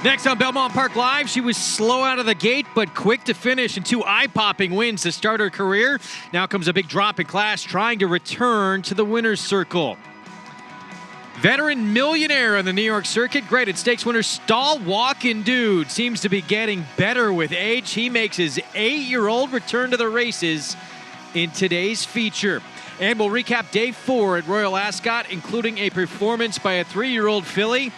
Next on Belmont Park Live, she was slow out of the gate, but quick to finish and 2 eye-popping wins to start her career. Now comes a big drop in class, trying to return to the winner's circle. Veteran millionaire on the New York circuit, graded stakes winner Stall Walkin' Dude seems to be getting better with age. He makes his 8-year-old return to the races in today's feature. And we'll recap day 4 at Royal Ascot, including a performance by a 3-year-old filly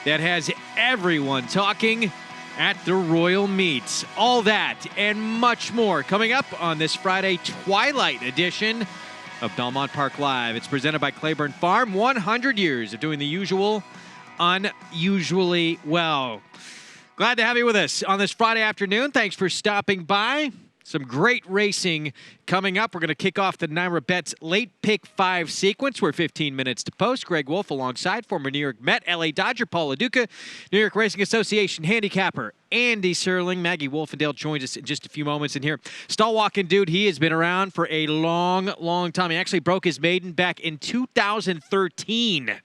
that has everyone talking at the Royal Meets. All that and much more coming up on this Friday Twilight edition of Belmont Park Live. It's presented by Claiborne Farm. 100 years of doing the usual unusually well. Glad to have you with us on this Friday afternoon. Thanks for stopping by. Some great racing coming up. We're going to kick off the Naira Bets late pick 5 sequence. We're 15 minutes to post. Greg Wolf alongside former New York Met, LA Dodger, Paul LaDuca, New York Racing Association handicapper Andy Serling. Maggie Wolfendale joins us in just a few moments in here. Stall Walkin' Dude, he has been around for a long, long time. He actually broke his maiden back in 2013.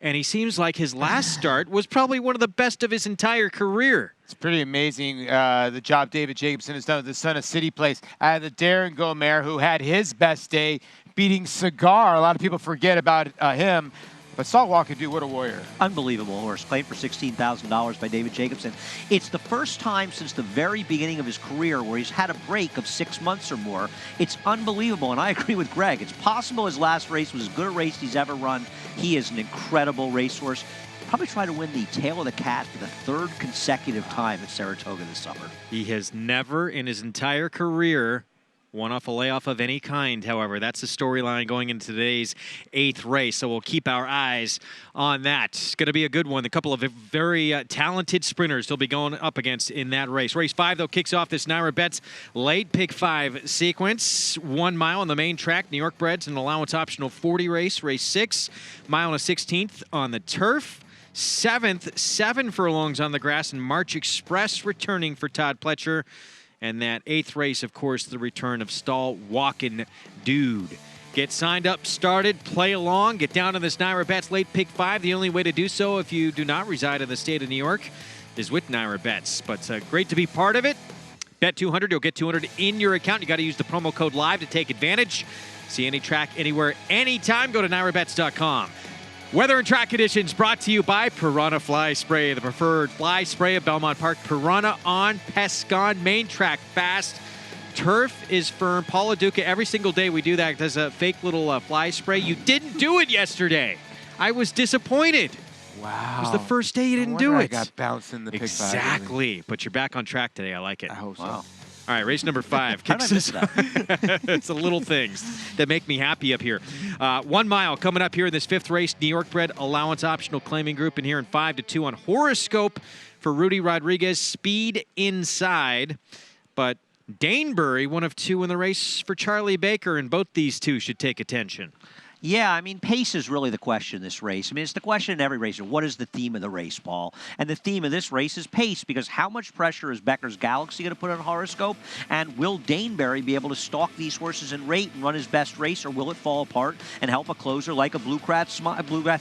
And he seems like his last start was probably one of the best of his entire career. It's pretty amazing the job David Jacobson has done with the son of City Place. The Darren Gomer, who had his best day beating Cigar. A lot of people forget about him. But Stall Walkin' Dude, what a warrior. Unbelievable horse. Claimed for $16,000 by David Jacobson. It's the first time since the very beginning of his career where he's had a break of 6 months or more. It's unbelievable, and I agree with Greg. It's possible his last race was as good a race he's ever run. He is an incredible racehorse. Probably try to win the Tail of the Cat for the 3rd consecutive time at Saratoga this summer. He has never in his entire career won off a layoff of any kind, however. That's the storyline going into today's 8th race, so we'll keep our eyes on that. It's going to be a good one. A couple of very talented sprinters he'll be going up against in that race. Race 5, though, kicks off this Naira Bets late pick 5 sequence. 1 mile on the main track, New York Breds, an allowance optional 40 race. Race 6, mile and a 16th on the turf. 7th, 7 furlongs on the grass, and March Express returning for Todd Pletcher. And that 8th race, of course, the return of Stall Walkin' Dude. Get signed up, started, play along, get down to this Naira Bets late pick 5. The only way to do so if you do not reside in the state of New York is with Naira Bets. But great to be part of it. Bet 200, you'll get 200 in your account. You got to use the promo code LIVE to take advantage. See any track, anywhere, anytime. Go to NairaBets.com. Weather and track conditions brought to you by Piranha Fly Spray, the preferred fly spray of Belmont Park. Piranha on Pescon, main track fast. Turf is firm. Paul LaDuca, every single day we do that. There's a fake little fly spray. You didn't do it yesterday. I was disappointed. Wow. It was the first day you didn't do it. I got bounced in the pick 5. Exactly. But you're back on track today. I like it. I hope Wow. so. All right, race number 5. How did I miss that? It's the little things that make me happy up here. 1 mile coming up here in this 5th race. New York Bred allowance optional claiming group in here in 5-2 on Horoscope for Rudy Rodriguez. Speed inside. But Danebury, 1 of 2 in the race for Charlie Baker, and both these two should take attention. Yeah, I mean, pace is really the question in this race. I mean, it's the question in every race. What is the theme of the race, Paul? And the theme of this race is pace, because how much pressure is Becker's Galaxy going to put on Horoscope? And will Danebury be able to stalk these horses in rate and run his best race, or will it fall apart and help a closer like a Bluegrass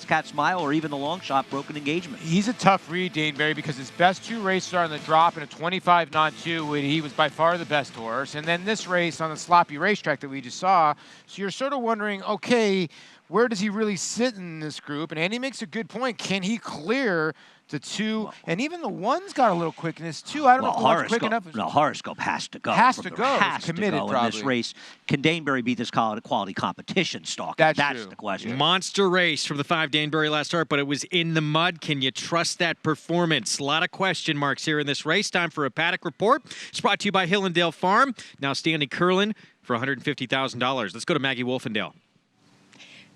Cat Smile or even the long shot Broken Engagement? He's a tough read, Danebury, because his best 2 races are on the drop in a 25-2, when he was by far the best horse. And then this race on the sloppy racetrack that we just saw. So you're sort of wondering, okay, where does he really sit in this group? And Andy makes a good point. Can he clear the 2? And even the 1's got a little quickness, too. I don't know if the 1's quick enough. No, Horoscope has to go. Has to go. Has He's committed, to go probably. in this race. Can Danebury beat this quality competition stalking? That's true. the question. Monster race from the 5 Danebury last start, but it was in the mud. Can you trust that performance? A lot of question marks here in this race. Time for a paddock report. It's brought to you by Hillendale Farm. Now standing Curlin for $150,000. Let's go to Maggie Wolfendale.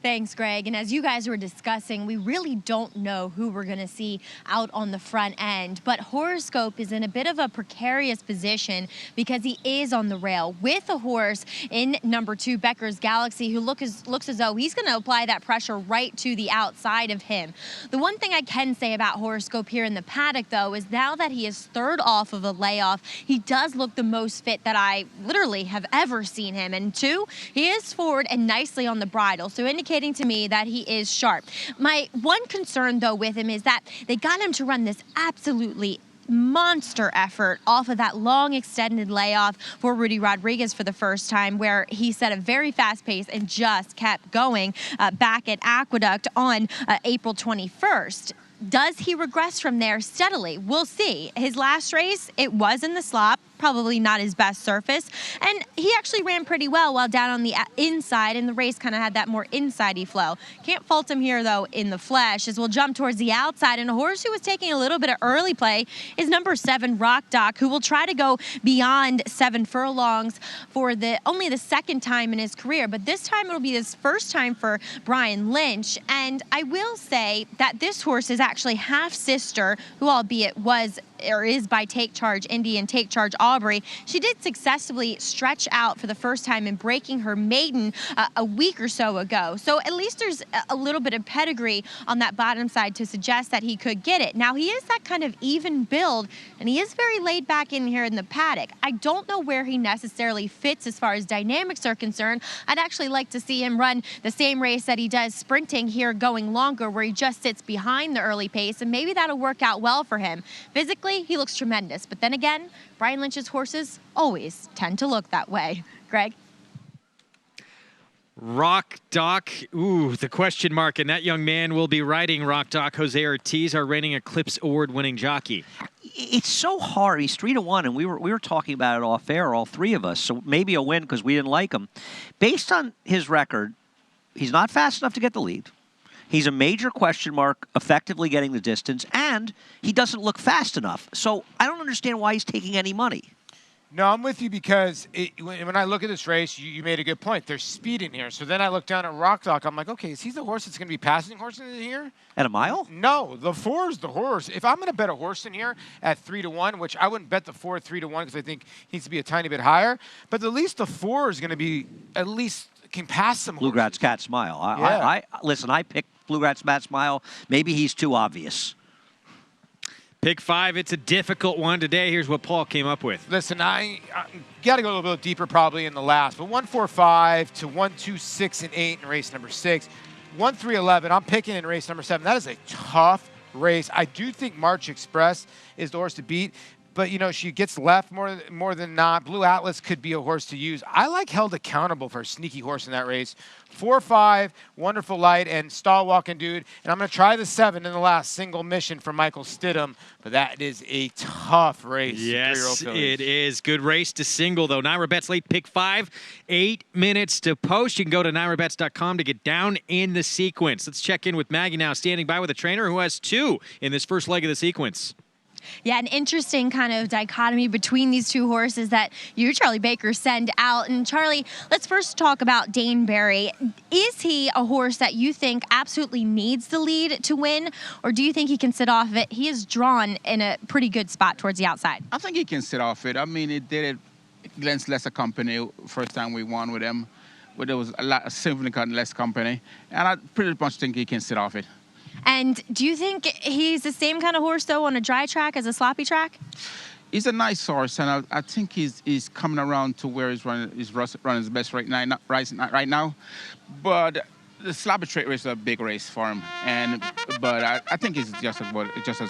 Thanks, Greg. And as you guys were discussing, we really don't know who we're going to see out on the front end. But Horoscope is in a bit of a precarious position because he is on the rail with a horse in number 2, Becker's Galaxy, who looks as though he's going to apply that pressure right to the outside of him. The one thing I can say about Horoscope here in the paddock, though, is now that he is 3rd off of a layoff, he does look the most fit that I literally have ever seen him. And 2, he is forward and nicely on the bridle, so indicating indicating to me that he is sharp. My one concern, though, with him is that they got him to run this absolutely monster effort off of that long extended layoff for Rudy Rodriguez for the first time, where he set a very fast pace and just kept going back at Aqueduct on April 21st. Does he regress from there steadily? We'll see. His last race, it was in the slop, probably not his best surface, and he actually ran pretty well while down on the inside, and the race kind of had that more inside-y flow. Can't fault him here, though, in the flesh, as we'll jump towards the outside, and a horse who was taking a little bit of early play is number 7, Rock Doc, who will try to go beyond 7 furlongs for only the second time in his career, but this time it'll be his first time for Brian Lynch, and I will say that this horse is actually half-sister, who albeit was or is by Take Charge Indy and Take Charge Aubrey. She did successfully stretch out for the first time in breaking her maiden a week or so ago. So at least there's a little bit of pedigree on that bottom side to suggest that he could get it. Now, he is that kind of even build, and he is very laid back in here in the paddock. I don't know where he necessarily fits as far as dynamics are concerned. I'd actually like to see him run the same race that he does sprinting here, going longer, where he just sits behind the early pace, and maybe that'll work out well for him. Physically, he looks tremendous, but then again, Brian Lynch's horses always tend to look that way. Greg? Rock Doc, ooh, the question mark, and that young man will be riding Rock Doc. Jose Ortiz, our reigning Eclipse Award-winning jockey. It's so hard. He's 3-1, and we were talking about it off air, all three of us. So maybe a win because we didn't like him. Based on his record, he's not fast enough to get the lead. He's a major question mark, effectively getting the distance, and he doesn't look fast enough. So I don't understand why he's taking any money. No, I'm with you because when I look at this race, you made a good point. There's speed in here. So then I look down at Rock Doc. I'm like, okay, is he the horse that's going to be passing horses in here? At a mile? No, the 4 is the horse. If I'm going to bet a horse in here at 3-1, which I wouldn't bet the 4 at 3-1 because I think he needs to be a tiny bit higher, but at least the 4 is going to be at least can pass some horses. Bluegrass Cat Smile. Listen, I picked Bluegrass Cat Smile. Maybe he's too obvious. Pick 5, it's a difficult one today. Here's what Paul came up with. Listen, I got to go a little bit deeper probably in the last, but 1, 4, 5 to 1, 2, 6, and 8 in race number 6. 1, 3, 11, I'm picking in race number 7. That is a tough race. I do think March Express is the horse to beat, but, you know, she gets left more than not. Blue Atlas could be a horse to use. I like Held Accountable for a sneaky horse in that race. 4, 5, Wonderful Light, and Stall Walking Dude. And I'm going to try the 7 in the last single mission for Michael Stidham, but that is a tough race. Yes, it is. Good race to single, though. Naira Bets late pick 5, 8 minutes to post. You can go to nairabets.com to get down in the sequence. Let's check in with Maggie now, standing by with a trainer who has 2 in this first leg of the sequence. Yeah, an interesting kind of dichotomy between these two horses that you, Charlie Baker, send out. And Charlie, let's first talk about Daneberry. Is he a horse that you think absolutely needs the lead to win, or do you think he can sit off of it? He is drawn in a pretty good spot towards the outside. I think he can sit off it. I mean, he did it against lesser company first time we won with him, but there was a significant less company, and I pretty much think he can sit off it. And do you think he's the same kind of horse, though, on a dry track as a sloppy track? He's a nice horse, and I think he's coming around to where he's running his best right now. But the sloppy track race is a big race for him, but I think he's just as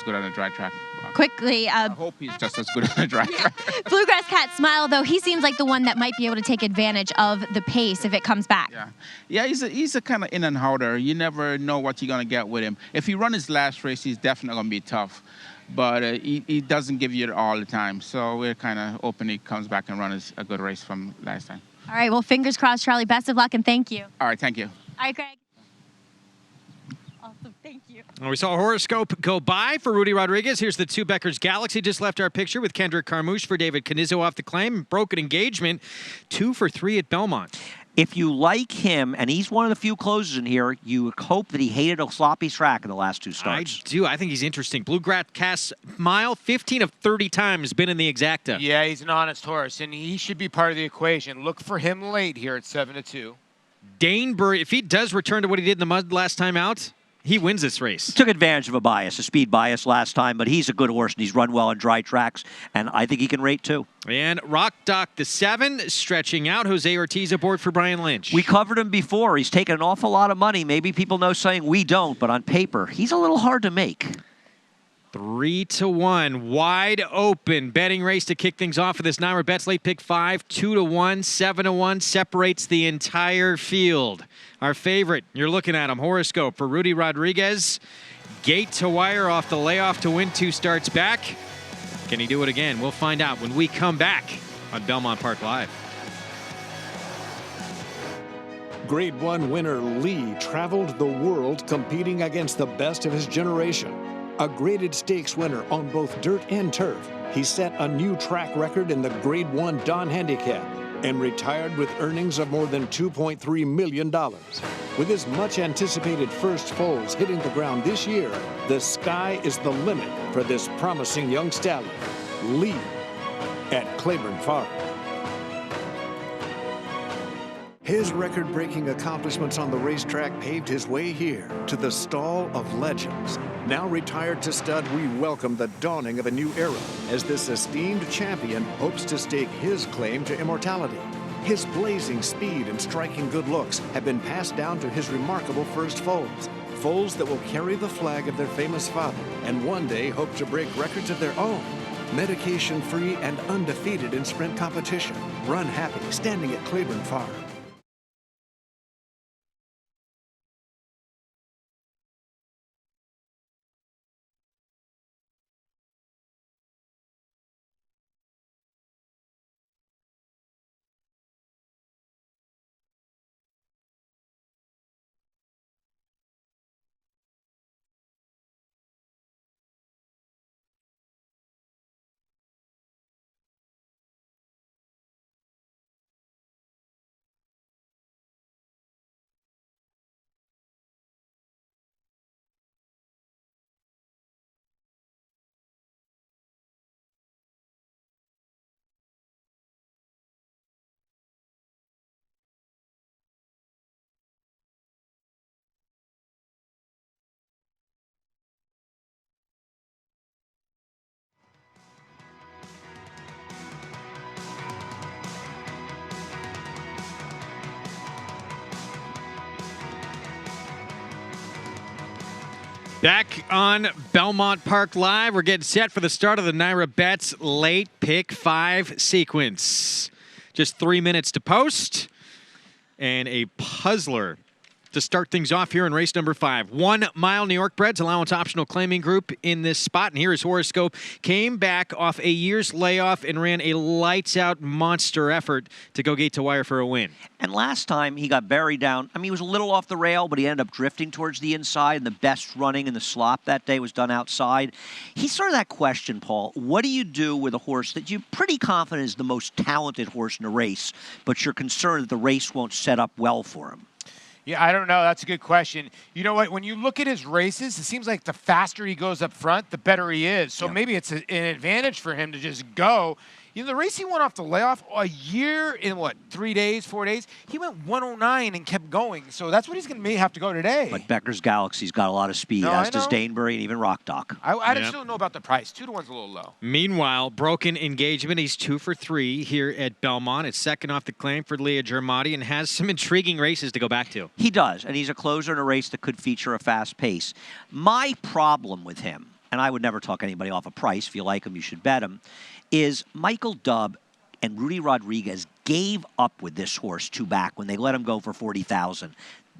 good on a dry track. Quickly, I hope he's just as good on a dry track. Bluegrass Cat Smile, though, he seems like the one that might be able to take advantage of the pace if it comes back. Yeah, he's a kind of in and outer. You never know what you're gonna get with him. If he runs his last race, he's definitely gonna be tough. But he doesn't give you it all the time. So we're kind of hoping he comes back and runs a good race from last time. All right, well, fingers crossed, Charlie. Best of luck, and thank you. All right, thank you. All right, Greg. Awesome, thank you. Well, we saw a horoscope go by for Rudy Rodriguez. Here's the two Becker's Galaxy. Just left our picture with Kendrick Carmouche for David Canizzo off the claim. Broken engagement, 2 for 3 at Belmont. If you like him, and he's one of the few closers in here, you would hope that he hated a sloppy track in the last 2 starts. I do. I think he's interesting. Bluegrass Cat Smile, 15 of 30 times been in the exacta. Yeah, he's an honest horse, and he should be part of the equation. Look for him late here at 7-2. Daneberry, if he does return to what he did in the mud last time out, he wins this race. Took advantage of a speed bias last time, but he's a good horse, and he's run well on dry tracks, and I think he can rate too. And Rock Doc the 7 stretching out. Jose Ortiz aboard for Brian Lynch. We covered him before. He's taken an awful lot of money. Maybe people know saying we don't, but on paper, he's a little hard to make. 3-1, wide open betting race to kick things off for this NYRA Bets late pick 5, 2-1, 7-1 separates the entire field. Our favorite, you're looking at him, horoscope for Rudy Rodriguez. Gate to wire off the layoff to win 2 starts back. Can he do it again? We'll find out when we come back on Belmont Park Live. Grade 1 winner Lee traveled the world competing against the best of his generation. A graded stakes winner on both dirt and turf, he set a new track record in the Grade 1 Don Handicap and retired with earnings of more than $2.3 million. With his much-anticipated first foals hitting the ground this year, the sky is the limit for this promising young stallion, Lee, at Claiborne Farm. His record-breaking accomplishments on the racetrack paved his way here to the Stall of Legends. Now retired to stud, we welcome the dawning of a new era as this esteemed champion hopes to stake his claim to immortality. His blazing speed and striking good looks have been passed down to his remarkable first foals. Foals that will carry the flag of their famous father and one day hope to break records of their own. Medication-free and undefeated in sprint competition. Run happy, standing at Claiborne Farm. Back on Belmont Park Live, we're getting set for the start of the NYRA Bets late pick 5 sequence. Just 3 minutes to post, and a puzzler to start things off here in race number 5. 1 Mile New York Breds, allowance optional claiming group in this spot. And here his horoscope. Came back off a year's layoff and ran a lights-out monster effort to go gate to wire for a win. And last time he got buried down. I mean, he was a little off the rail, but he ended up drifting towards the inside. And the best running in the slop that day was done outside. He's sort of that question, Paul. What do you do with a horse that you're pretty confident is the most talented horse in the race, but you're concerned that the race won't set up well for him? Yeah, I don't know. That's a good question. You know what? When you look at his races, it seems like the faster he goes up front, the better he is. So maybe it's an advantage for him to just go. You know, the race he went off the layoff a year in, 3 days, 4 days? He went 109 and kept going. So that's what he's going to may have to go today. But Becker's Galaxy's got a lot of speed, as does Danebury and even Rock Doc. I just don't know about the price. 2 to 1's a little low. Meanwhile, broken engagement. He's 2 for 3 here at Belmont. It's second off the claim for Leah Germati and has some intriguing races to go back to. He does, and he's a closer in a race that could feature a fast pace. My problem with him, and I would never talk anybody off a price. If you like him, you should bet him, is Michael Dubb and Rudy Rodriguez gave up with this horse 2 back when they let him go for $40,000.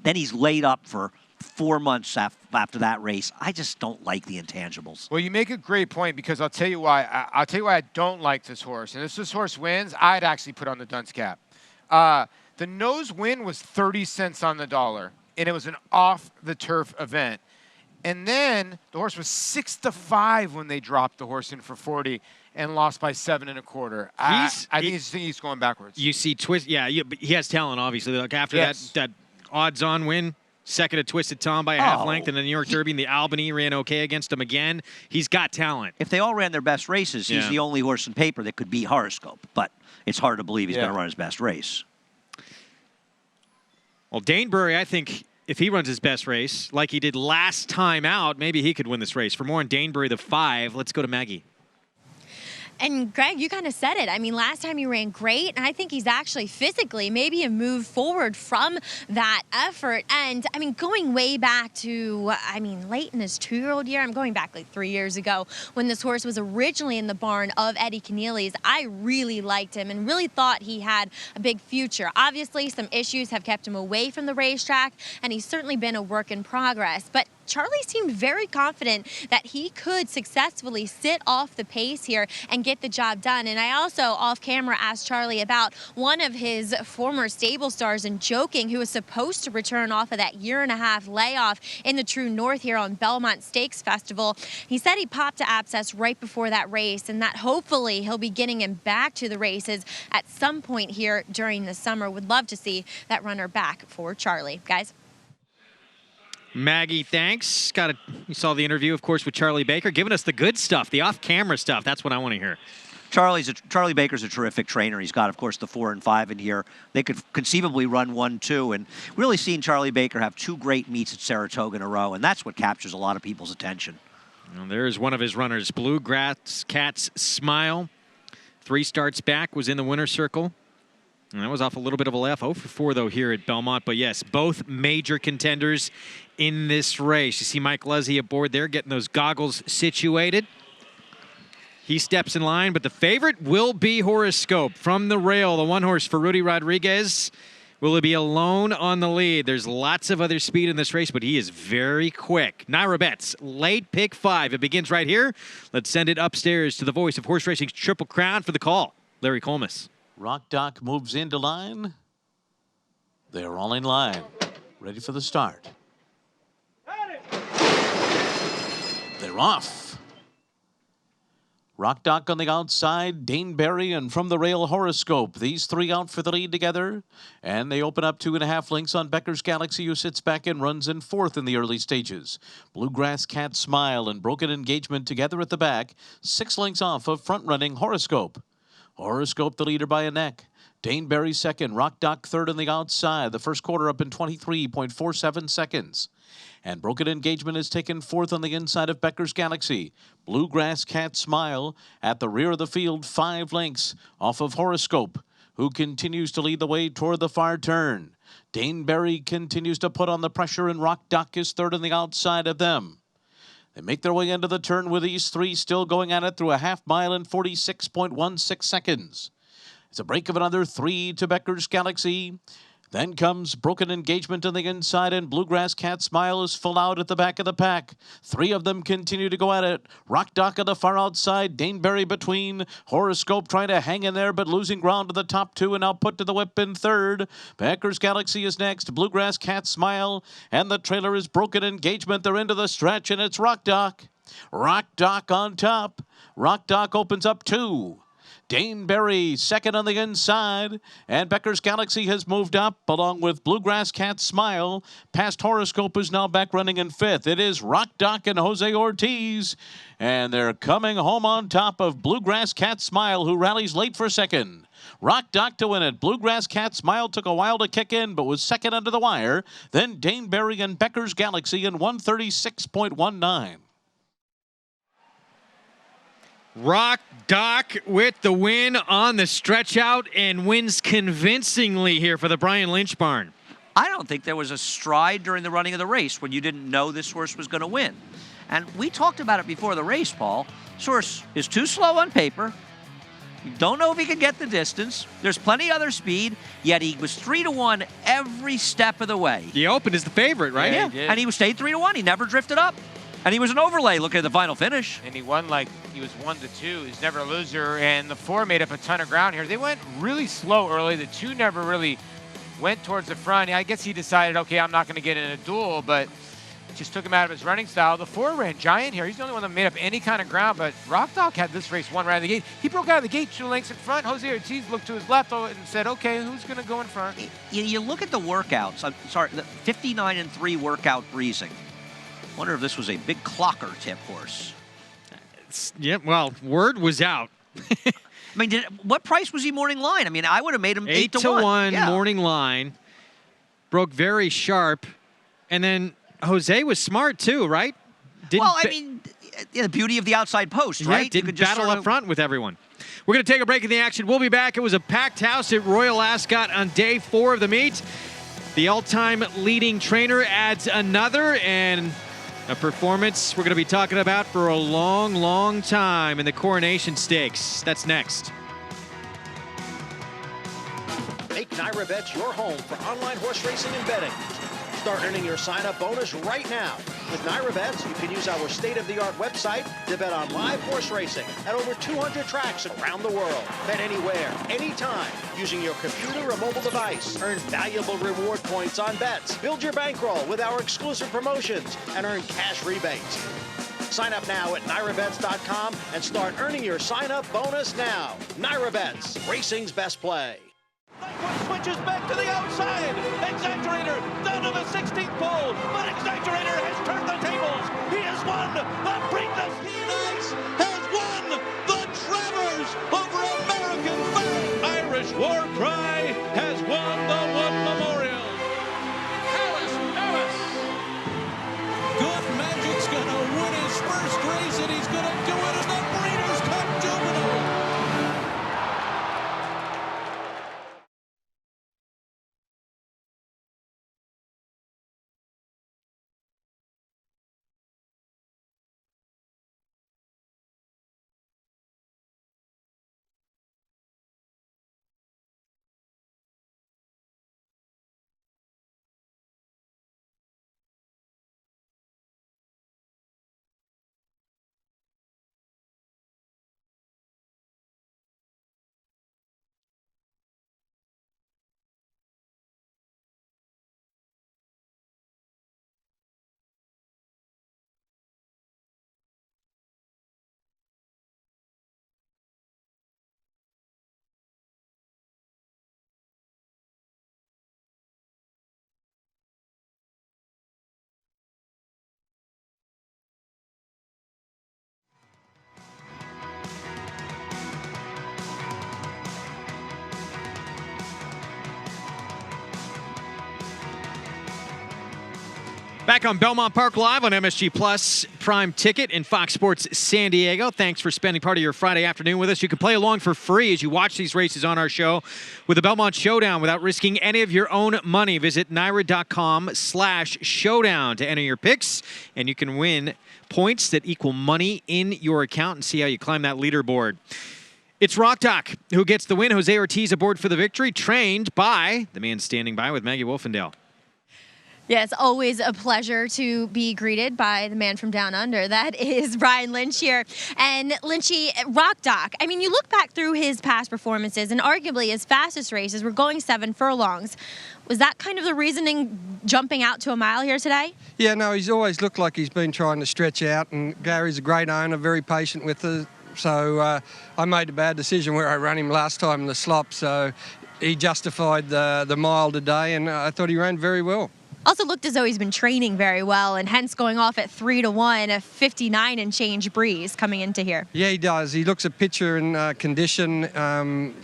Then he's laid up for 4 months after that race. I just don't like the intangibles. Well, you make a great point because I'll tell you why. I'll tell you why I don't like this horse. And if this horse wins, I'd actually put on the dunce cap. The nose win was 30 cents on the dollar, and it was an off-the-turf event. And then the horse was 6-5 when they dropped the horse in for 40 and lost by 7 1/4. I think he's going backwards. You see twist, but he has talent, obviously. Like after that odds-on win, second at Twisted Tom by a half length, and the New York Derby and the Albany ran okay against him again. He's got talent. If they all ran their best races, he's the only horse in paper that could beat Horoscope. But it's hard to believe he's going to run his best race. Well, Danebury, I think, if he runs his best race like he did last time out, maybe he could win this race. For more on Danebury, the 5, let's go to Maggie. And Greg, you kind of said it. I mean, last time he ran great, and I think he's actually physically maybe a move forward from that effort. And I mean, going way back to, late in his 2-year-old year, I'm going back like 3 years ago when this horse was originally in the barn of Eddie Keneally's. I really liked him and really thought he had a big future. Obviously, some issues have kept him away from the racetrack, and he's certainly been a work in progress. But Charlie seemed very confident that he could successfully sit off the pace here and get the job done. And I also, off camera, asked Charlie about one of his former stable stars and joking, who was supposed to return off of that 1.5-year layoff in the True North here on Belmont Stakes Festival. He said he popped an abscess right before that race, and that hopefully he'll be getting him back to the races at some point here during the summer. Would love to see that runner back for Charlie. Guys. Maggie, thanks. You saw the interview, of course, with Charlie Baker, giving us the good stuff, the off-camera stuff. That's what I want to hear. Charlie Baker's a terrific trainer. He's got, of course, the 4 and 5 in here. They could conceivably run 1-2, and really seeing Charlie Baker have 2 great meets at Saratoga in a row, and that's what captures a lot of people's attention. Well, there's one of his runners, Bluegrass Cat's Smile. 3 starts back, was in the winner's circle. And that was off a little bit of a laugh. 0 for 4, though, here at Belmont. But, yes, both major contenders in this race. You see Mike Leslie aboard there getting those goggles situated. He steps in line, but the favorite will be Horoscope from the rail, the 1 horse for Rudy Rodriguez. Will he be alone on the lead? There's lots of other speed in this race, but he is very quick. Naira Betts, late pick 5. It begins right here. Let's send it upstairs to the voice of horse racing's Triple Crown for the call, Larry Colmus. Rock Doc moves into line. They're all in line, ready for the start. They're off. Rock Doc on the outside, Daneberry, and from the rail, Horoscope. These 3 out for the lead together. And they open up 2.5 lengths on Becker's Galaxy, who sits back and runs in 4th in the early stages. Bluegrass Cat Smile and Broken Engagement together at the back. 6 lengths off of front-running Horoscope. Horoscope the leader by a neck. Daneberry second, Rock Doc third on the outside. The first quarter up in 23.47 seconds. And Broken Engagement is taken 4th on the inside of Becker's Galaxy. Bluegrass Cat Smile at the rear of the field, 5 lengths off of Horoscope, who continues to lead the way toward the far turn. Daneberry continues to put on the pressure, and Rock Doc is third on the outside of them. They make their way into the turn with these 3 still going at it through a half mile in 46.16 seconds. It's a break of another 3 to Becker's Galaxy. Then comes Broken Engagement on the inside, and Bluegrass Cat Smile is full out at the back of the pack. 3 of them continue to go at it. Rock Doc on the far outside, Daneberry between. Horoscope trying to hang in there, but losing ground to the top 2, and now put to the whip in 3rd. Becker's Galaxy is next. Bluegrass Cat Smile, and the trailer is Broken Engagement. They're into the stretch, and it's Rock Doc. Rock Doc on top. Rock Doc opens up 2. Daneberry second on the inside, and Becker's Galaxy has moved up along with Bluegrass Cat Smile. Past Horoscope is now back running in 5th. It is Rock Doc and Jose Ortiz, and they're coming home on top of Bluegrass Cat Smile, who rallies late for second. Rock Doc to win it. Bluegrass Cat Smile took a while to kick in, but was second under the wire. Then Daneberry and Becker's Galaxy in 136.19. Rock Doc with the win on the stretch out and wins convincingly here for the Brian Lynch barn. I don't think there was a stride during the running of the race when you didn't know this horse was going to win. And we talked about it before the race, Paul. This horse is too slow on paper. You don't know if he can get the distance. There's plenty other speed, yet he was 3-1 every step of the way. The Open is the favorite, right? Yeah, and he stayed 3-1. He never drifted up. And he was an overlay. Look at the final finish. And he won like he was 1-2. He's never a loser. And the 4 made up a ton of ground here. They went really slow early. The 2 never really went towards the front. I guess he decided, okay, I'm not going to get in a duel, but just took him out of his running style. The 4 ran giant here. He's the only one that made up any kind of ground, but Rock Doc had this race won right out of the gate. He broke out of the gate 2 lengths in front. Jose Ortiz looked to his left and said, okay, who's going to go in front? You look at the workouts. I'm sorry, the 59-3 workout breezing. Wonder if this was a big clocker tip horse. Yeah, well, word was out. I mean, what price was he morning line? I mean, I would have made him 8 to 1. 1. Yeah. Morning line. Broke very sharp. And then Jose was smart too, right? Well, I mean, the beauty of the outside post, Yeah, right? didn't battle up front with everyone. We're going to take a break in the action. We'll be back. It was a packed house at Royal Ascot on day 4 of the meet. The all-time leading trainer adds another, and a performance we're going to be talking about for a long, long time in the Coronation Stakes. That's next. Make Naira Bets your home for online horse racing and betting. Start earning your sign-up bonus right now. With Naira Bets, you can use our state-of-the-art website to bet on live horse racing at over 200 tracks around the world. Bet anywhere, anytime, using your computer or mobile device. Earn valuable reward points on bets. Build your bankroll with our exclusive promotions and earn cash rebates. Sign up now at NairaBets.com and start earning your sign-up bonus now. Naira Bets, racing's best play. Switches back to the outside. Exaggerator down to the 16th pole, but Exaggerator has turned the tables. He has won the Preakness. Phoenix has won the Travers over American Flag. Irish War Cry has won the Wood Memorial. Alice. Good Magic's gonna win his first race, and he's gonna do it in the Breeders' Cup Juvenile. Back on Belmont Park Live on MSG Plus Prime Ticket and Fox Sports San Diego. Thanks for spending part of your Friday afternoon with us. You can play along for free as you watch these races on our show with the Belmont Showdown without risking any of your own money. Visit NairaBets.com/showdown to enter your picks, and you can win points that equal money in your account and see how you climb that leaderboard. It's Rock Doc who gets the win. Jose Ortiz aboard for the victory, trained by the man standing by with Maggie Wolfendale. Yes, always a pleasure to be greeted by the man from down under. That is Brian Lynch here. And Lynchy, Rock Doc, I mean, you look back through his past performances, and arguably his fastest races were going 7 furlongs. Was that kind of the reasoning jumping out to a mile here today? Yeah, no, he's always looked like he's been trying to stretch out, and Gary's a great owner, very patient with us. So I made a bad decision where I ran him last time in the slop, so he justified the mile today, and I thought he ran very well. Also looked as though he's been training very well, and hence going off at 3-1, a 59 and change breeze coming into here. Yeah, he does. He looks at picture and condition, and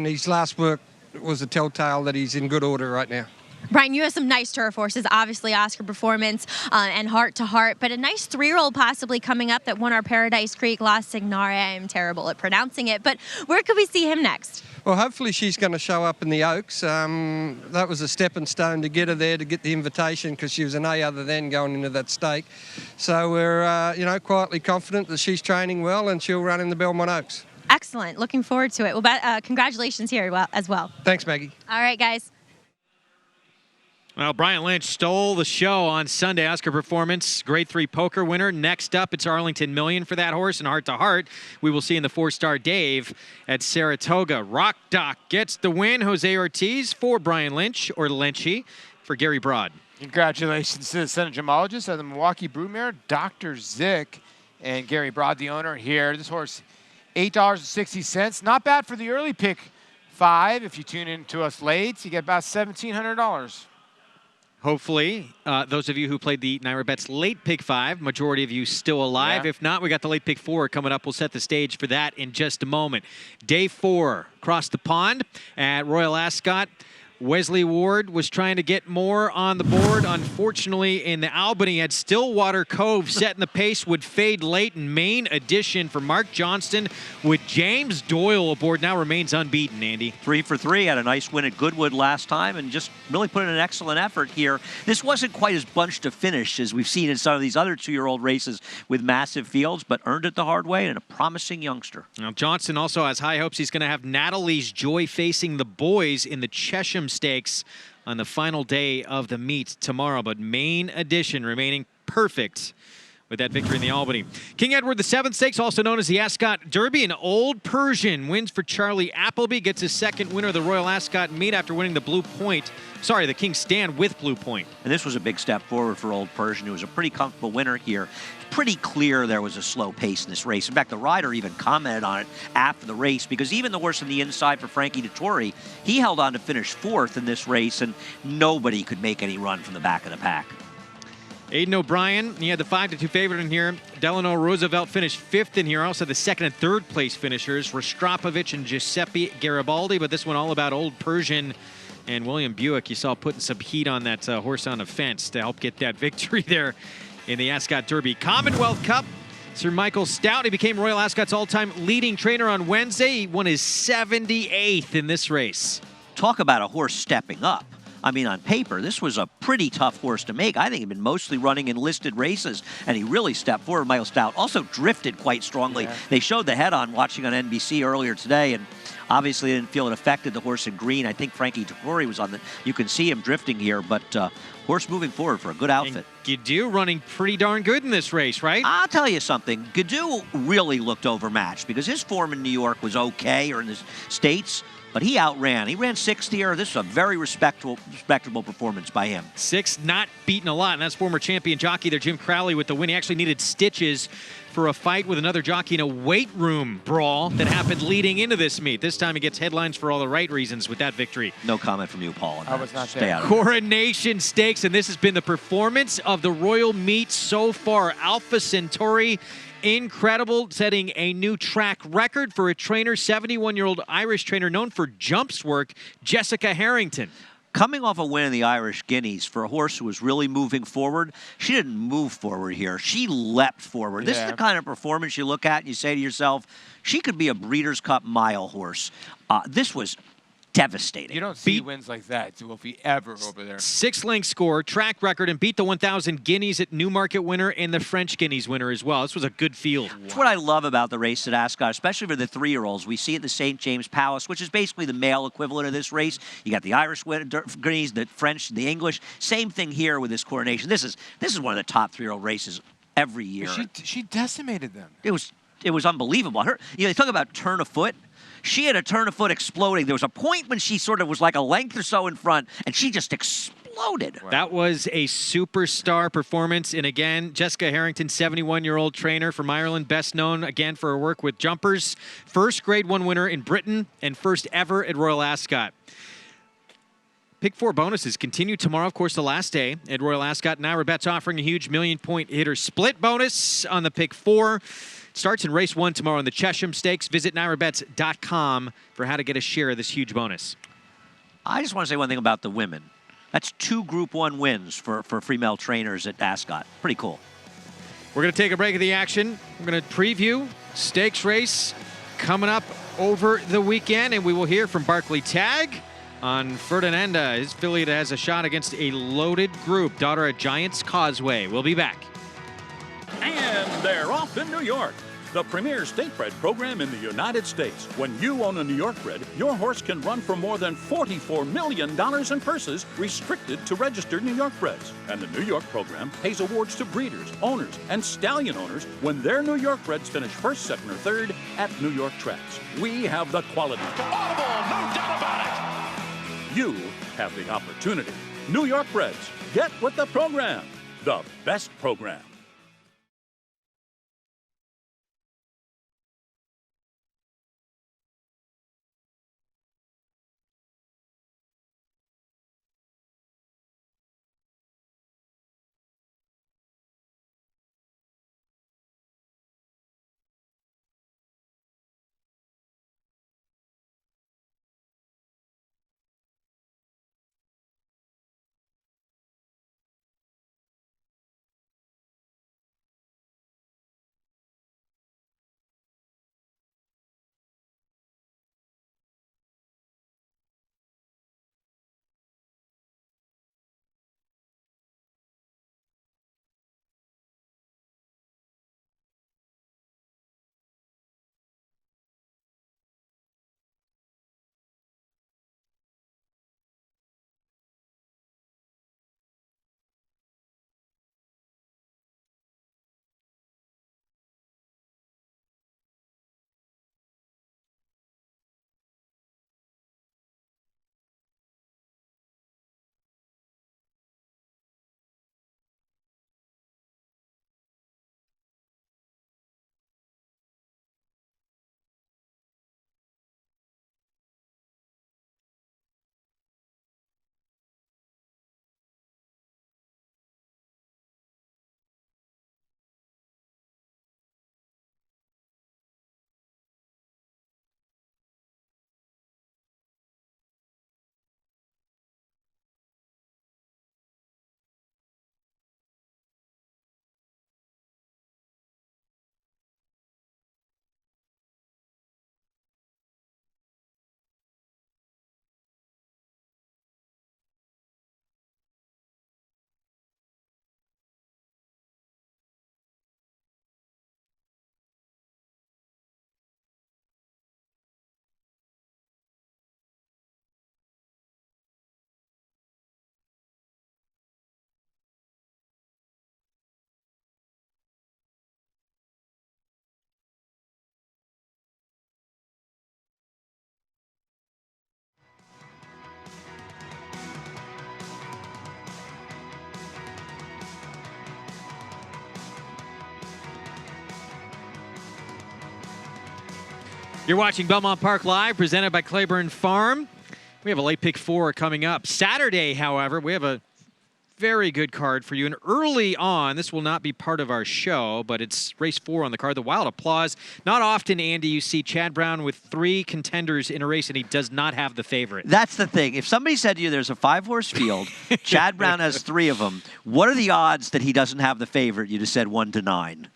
his last work was a telltale that he's in good order right now. Brian, you have some nice turf horses, obviously Oscar Performance and Heart to Heart, but a nice 3-year-old possibly coming up that won our Paradise Creek La Signare. I am terrible at pronouncing it, but where could we see him next? Well, hopefully she's going to show up in the Oaks. That was a stepping stone to get her there to get the invitation, because she was an A other than going into that stake. So we're, quietly confident that she's training well and she'll run in the Belmont Oaks. Excellent. Looking forward to it. Well, congratulations here as well. Thanks, Maggie. All right, guys. Well, Brian Lynch stole the show on Sunday. Oscar Performance, Grade 3 poker winner. Next up, it's Arlington Million for that horse, and Heart to Heart we will see in the 4-star Dave at Saratoga. Rock Doc gets the win. Jose Ortiz for Brian Lynch, or Lynchy, for Gary Broad. Congratulations to the Senate Gemologist of the Milwaukee Broodmare, Dr. Zick, and Gary Broad, the owner here. This horse, $8.60. Not bad for the early pick 5. If you tune in to us late, you get about $1,700. Hopefully, those of you who played the Naira Bets late pick 5, majority of you still alive. Yeah. If not, we got the late pick 4 coming up. We'll set the stage for that in just a moment. Day 4, across the pond at Royal Ascot. Wesley Ward was trying to get more on the board. Unfortunately, in the Albany, had Stillwater Cove setting the pace, would fade late. And main addition for Mark Johnston with James Doyle aboard, now remains unbeaten, Andy. 3 for 3, had a nice win at Goodwood last time and just really put in an excellent effort here. This wasn't quite as bunched a finish as we've seen in some of these other 2-year-old races with massive fields, but earned it the hard way and a promising youngster. Now, Johnston also has high hopes. He's going to have Natalie's Joy facing the boys in the Chesham Stakes on the final day of the meet tomorrow. But main addition remaining perfect with that victory in the Albany. King Edward VII Stakes, also known as the Ascot Derby, an Old Persian wins for Charlie Appleby, gets his second winner of the Royal Ascot meet after winning the King's Stand with Blue Point. And this was a big step forward for Old Persian, who was a pretty comfortable winner here. Pretty clear there was a slow pace in this race. In fact, the rider even commented on it after the race, because even the horse on the inside for Frankie Dettori, he held on to finish 4th in this race, and nobody could make any run from the back of the pack. Aidan O'Brien, he had the 5-2 favorite in here. Delano Roosevelt finished 5th in here. Also the 2nd and 3rd place finishers, Rostropovich and Giuseppe Garibaldi. But this one all about Old Persian and William Buick. You saw putting some heat on that horse on the fence to help get that victory there in the Ascot Derby. Commonwealth Cup, Sir Michael Stout, he became Royal Ascot's all-time leading trainer on Wednesday. He won his 78th in this race. Talk about a horse stepping up. I mean, on paper, this was a pretty tough horse to make. I think he'd been mostly running in listed races, and he really stepped forward. Michael Stout also drifted quite strongly. Yeah. They showed the head-on watching on NBC earlier today, and obviously didn't feel it affected the horse in green. I think Frankie Dettori was on the... You can see him drifting here, but horse moving forward for a good outfit. Gadu running pretty darn good in this race, right? I'll tell you something. Gadu really looked overmatched because his form in New York was okay, or in the States, but he outran. He ran 6th here. This is a very respectable performance by him. 6th, not beaten a lot, and that's former champion jockey there, Jim Crowley, with the win. He actually needed stitches for a fight with another jockey in a weight room brawl that happened leading into this meet. This time he gets headlines for all the right reasons with that victory. No comment from you, Paul. I was not Stay there. out of Coronation Stakes, and this has been the performance of the Royal Meet so far. Alpha Centauri, incredible, setting a new track record for a trainer, 71-year-old Irish trainer known for jumps work, Jessica Harrington. Coming off a win in the Irish Guineas for a horse who was really moving forward, she didn't move forward here. She leapt forward. This is the kind of performance you look at and you say to yourself, she could be a Breeders' Cup mile horse. This was devastating. You don't see wins like that to Wolfie ever over there. 6-length score, track record, and beat the 1,000 Guineas at Newmarket winner and the French Guineas winner as well. This was a good field. That's what I love about the race at Ascot, especially for the 3-year-olds. We see it at the St. James Palace, which is basically the male equivalent of this race. You got the Irish Guineas, the French, the English. Same thing here with this coronation. This is one of the top 3-year-old races every year. She decimated them. It was unbelievable. They talk about turn of foot. She had a turn of foot exploding. There was a point when she sort of was like a length or so in front, and she just exploded. Wow. That was a superstar performance. And again, Jessica Harrington, 71-year-old trainer from Ireland, best known again for her work with jumpers. First Grade 1 winner in Britain and first ever at Royal Ascot. Pick 4 bonuses continue tomorrow, of course, the last day at Royal Ascot. Naira Bet's offering a huge million-point hitter split bonus on the Pick 4. Starts in race 1 tomorrow in the Chesham Stakes. Visit NairaBets.com for how to get a share of this huge bonus. I just want to say one thing about the women. That's 2 Group 1 wins for female trainers at Ascot. Pretty cool. We're going to take a break of the action. We're going to preview stakes race coming up over the weekend, and we will hear from Barclay Tagg on Ferdinanda, his filly that has a shot against a loaded group, daughter at Giants Causeway. We'll be back. And they're off in New York, the premier state bred program in the United States. When you own a New York bred, your horse can run for more than $44 million in purses, restricted to registered New York breds. And the New York program pays awards to breeders, owners, and stallion owners when their New York breds finish 1st, 2nd, or 3rd at New York tracks. We have the quality. Audible, no doubt about it. You have the opportunity. New York breds, get with the program. The best program. You're watching Belmont Park Live, presented by Claiborne Farm. We have a late pick 4 coming up. Saturday, however, we have a very good card for you. And early on, this will not be part of our show, but it's race 4 on the card, the Wild Applause. Not often, Andy, you see Chad Brown with 3 contenders in a race, and he does not have the favorite. That's the thing. If somebody said to you there's a 5-horse field, Chad Brown has 3 of them, what are the odds that he doesn't have the favorite? You just said 1 to 9.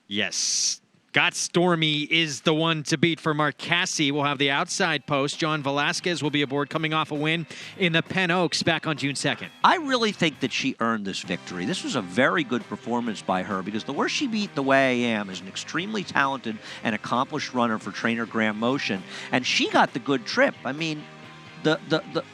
Yes. Got Stormy is the one to beat for Mark Casse. We'll have the outside post. John Velasquez will be aboard, coming off a win in the Penn Oaks back on June 2nd. I really think that she earned this victory. This was a very good performance by her, because the worse she beat The Way I Am is an extremely talented and accomplished runner for trainer Graham Motion, and she got the good trip. I mean,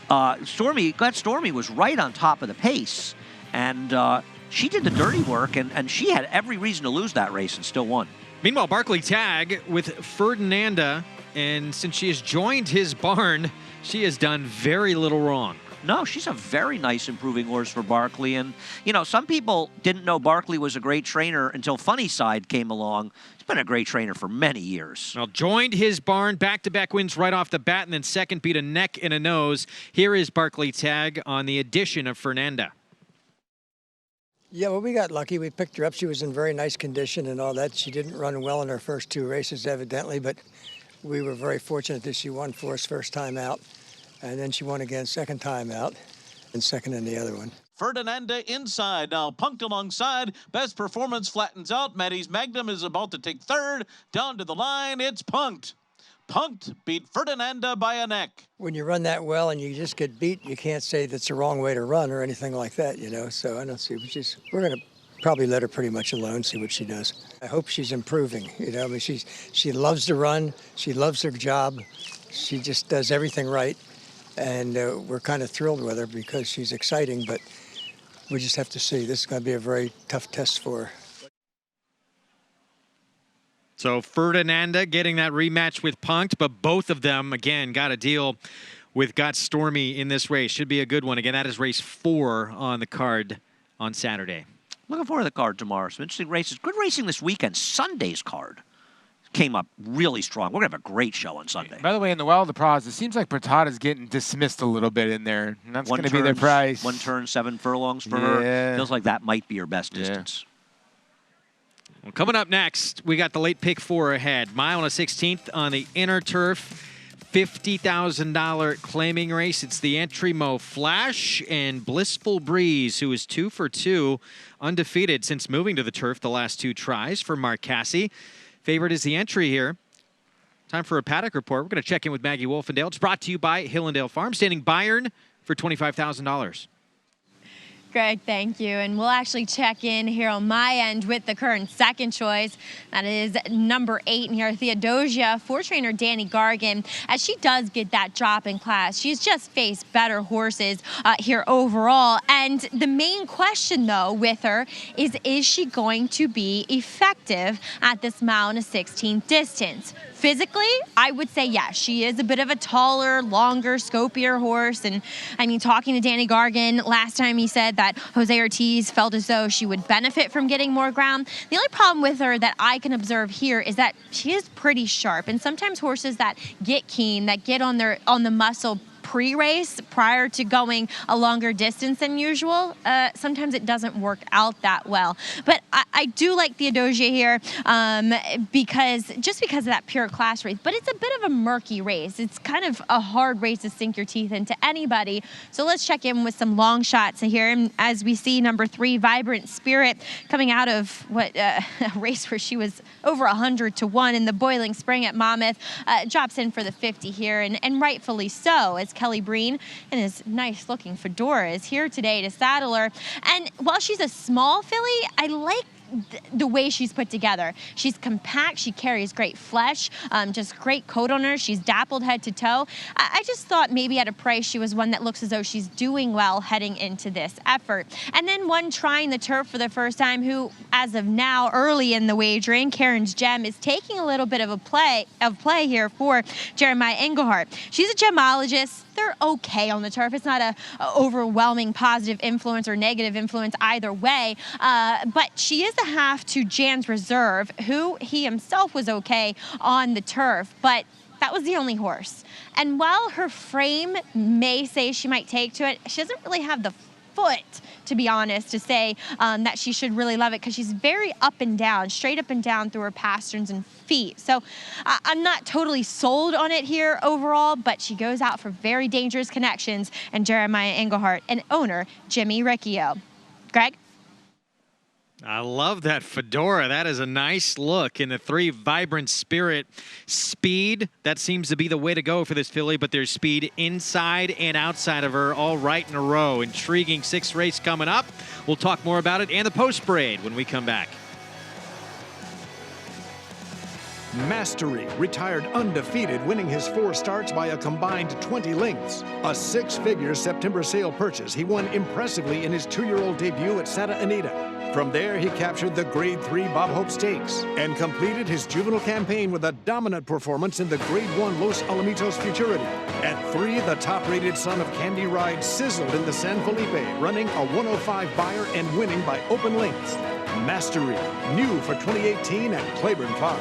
Stormy was right on top of the pace, and she did the dirty work, and she had every reason to lose that race and still won. Meanwhile, Barkley Tagg with Ferdinanda, and since she has joined his barn, she has done very little wrong. No, she's a very nice improving horse for Barkley. And, you know, some people didn't know Barkley was a great trainer until Funny Side came along. He's been a great trainer for many years. Well, joined his barn, back-to-back wins right off the bat, and then second beat a neck and a nose. Here is Barkley Tagg on the addition of Fernanda. Yeah, well, we got lucky. We picked her up. She was in very nice condition and all that. She didn't run well in her first 2 races, evidently, but we were very fortunate that she won for us first time out. And then she won again second time out, and second in the other one. Ferdinanda inside. Now Punked alongside. Best performance flattens out. Maddie's Magnum is about to take third. Down to the line, it's Punked. Punked beat Ferdinanda by a neck. When you run that well and you just get beat, you can't say that's the wrong way to run or anything like that, you know. So I don't see, we're going to probably let her pretty much alone, see what she does. I hope she's improving, you know. I mean, she loves to run. She loves her job. She just does everything right. And we're kind of thrilled with her because she's exciting, but we just have to see. This is going to be a very tough test for her. So Ferdinanda getting that rematch with Punked, but both of them, again, got a deal with Got Stormy in this race. Should be a good one. Again, that is race 4 on the card on Saturday. Looking forward to the card tomorrow. Some interesting races. Good racing this weekend. Sunday's card came up really strong. We're going to have a great show on Sunday. By the way, in the Wild Applause, it seems like Bertada's getting dismissed a little bit in there. And that's going to be their price. 1 turn, 7 furlongs for her. Feels like that might be her best distance. Well, coming up next, we got the late pick 4 ahead. Mile and a 16th on the inner turf. $50,000 claiming race. It's the entry Mo Flash and Blissful Breeze, who is 2 for 2, undefeated since moving to the turf the last 2 tries for Mark Casse. Favorite is the entry here. Time for a paddock report. We're going to check in with Maggie Wolfendale. It's brought to you by Hillendale Farm, standing Bayern for $25,000. Greg, thank you. And we'll actually check in here on my end with the current second choice. That is number 8 in here, Theodosia, for trainer Danny Gargan. As she does get that drop in class, she's just faced better horses here overall. And the main question, though, with her is she going to be effective at this mile and a 16th distance? Physically, I would say yes. She is a bit of a taller, longer, scopier horse. And I mean, talking to Danny Gargan last time, he said that Jose Ortiz felt as though she would benefit from getting more ground. The only problem with her that I can observe here is that she is pretty sharp. And sometimes horses that get keen, that get on the muscle pre-race prior to going a longer distance than usual, sometimes it doesn't work out that well. But I do like Theodosia here because of that pure class race. But it's a bit of a murky race. It's kind of a hard race to sink your teeth into anybody. So let's check in with some long shots here. And as we see number 3, Vibrant Spirit, coming out of a race where she was over 100 to 1 in the Boiling Spring at Monmouth, drops in for the 50 here, and rightfully so, as Kelly Breen and his nice looking fedora is here today to saddle her. And while she's a small filly, I like the way she's put together. She's compact, she carries great flesh, just great coat on her. She's dappled head to toe. I just thought maybe at a price she was one that looks as though she's doing well heading into this effort. And then one trying the turf for the first time, who as of now, early in the wagering, Karen's Gem, is taking a little bit of play here for Jeremiah Engelhardt. She's a gemologist. they're okay on the turf. It's not a overwhelming positive influence or negative influence either way. But she is a half to Jan's Reserve, who he himself was okay on the turf, but that was the only horse. And while her frame may say she might take to it, she doesn't really have the foot, to be honest, to say that she should really love it, because she's very up and down, straight up and down through her pasterns and feet. So I'm not totally sold on it here overall, but she goes out for very dangerous connections and Jeremiah Engelhardt and owner Jimmy Riccio. Greg? I love that fedora. That is a nice look. In the 3, Vibrant Spirit. Speed, that seems to be the way to go for this filly, but there's speed inside and outside of her, all right in a row. Intriguing 6th race coming up. We'll talk more about it and the post parade when we come back. Mastery retired undefeated, winning his 4 starts by a combined 20 lengths. A 6-figure September sale purchase, he won impressively in his 2-year-old debut at Santa Anita. From there, he captured the Grade 3 Bob Hope Stakes and completed his juvenile campaign with a dominant performance in the Grade 1 Los Alamitos Futurity. At 3, the top-rated son of Candy Ride sizzled in the San Felipe, running a 105 buyer and winning by open lengths. Mastery, new for 2018 at Claiborne Farm.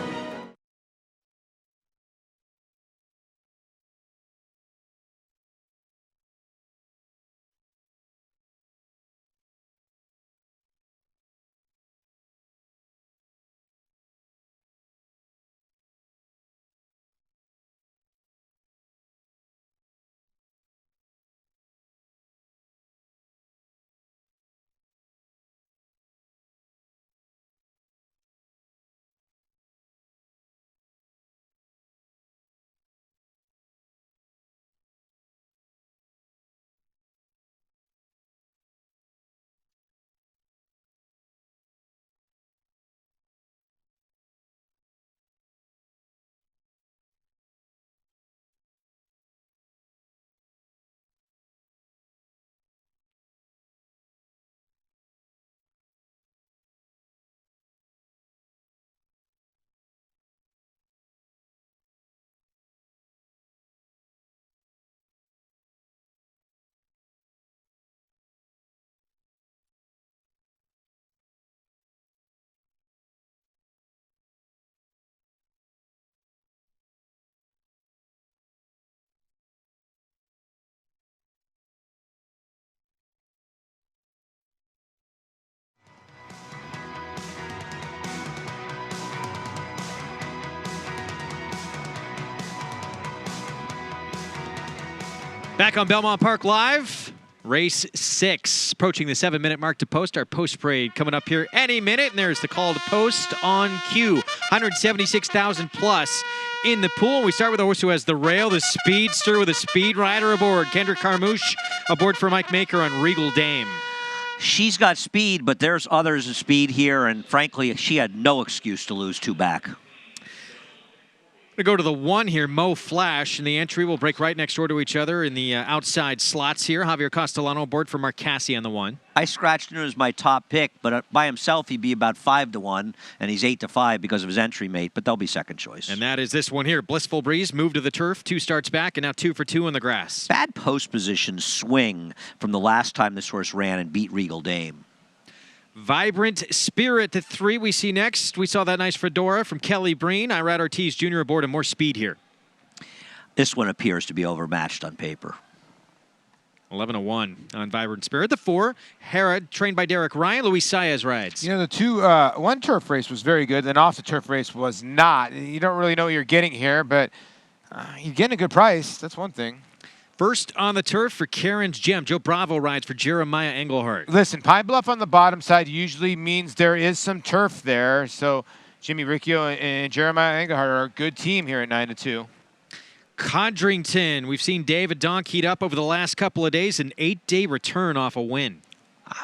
Back on Belmont Park Live, race 6, approaching the 7-minute mark to post. Our post parade coming up here any minute, and there's the call to post on cue. 176,000 plus in the pool. We start with a horse who has the rail, the speedster with a speed rider aboard. Kendrick Carmouche aboard for Mike Maker on Regal Dame. She's got speed, but there's others of speed here, and frankly, she had no excuse to lose 2 back. Going to go to the 1 here, Mo Flash, and the entry will break right next door to each other in the outside slots here. Javier Castellano aboard for Marcassi on the 1. I scratched him as my top pick, but by himself he'd be about 5-1, and he's 8-5 because of his entry mate, but they'll be second choice. And that is this one here, Blissful Breeze, moved to the turf, 2 starts back, and now 2 for 2 on the grass. Bad post position swing from the last time this horse ran and beat Regal Dame. Vibrant Spirit, the 3 we see next. We saw that nice fedora from Kelly Breen. Irad Ortiz Jr. aboard and more speed here. This one appears to be overmatched on paper. 11-1 on Vibrant Spirit. The 4, Herod, trained by Derek Ryan. Luis Saez rides. You know, the 2, one turf race was very good, then off the turf race was not. You don't really know what you're getting here, but you're getting a good price. That's one thing. First on the turf for Karen's Gem. Joe Bravo rides for Jeremiah Engelhardt. Listen, Pine Bluff on the bottom side usually means there is some turf there. So Jimmy Riccio and Jeremiah Engelhardt are a good team here at 9-2. Condrington. We've seen David Donk heat up over the last couple of days. An 8-day return off a win.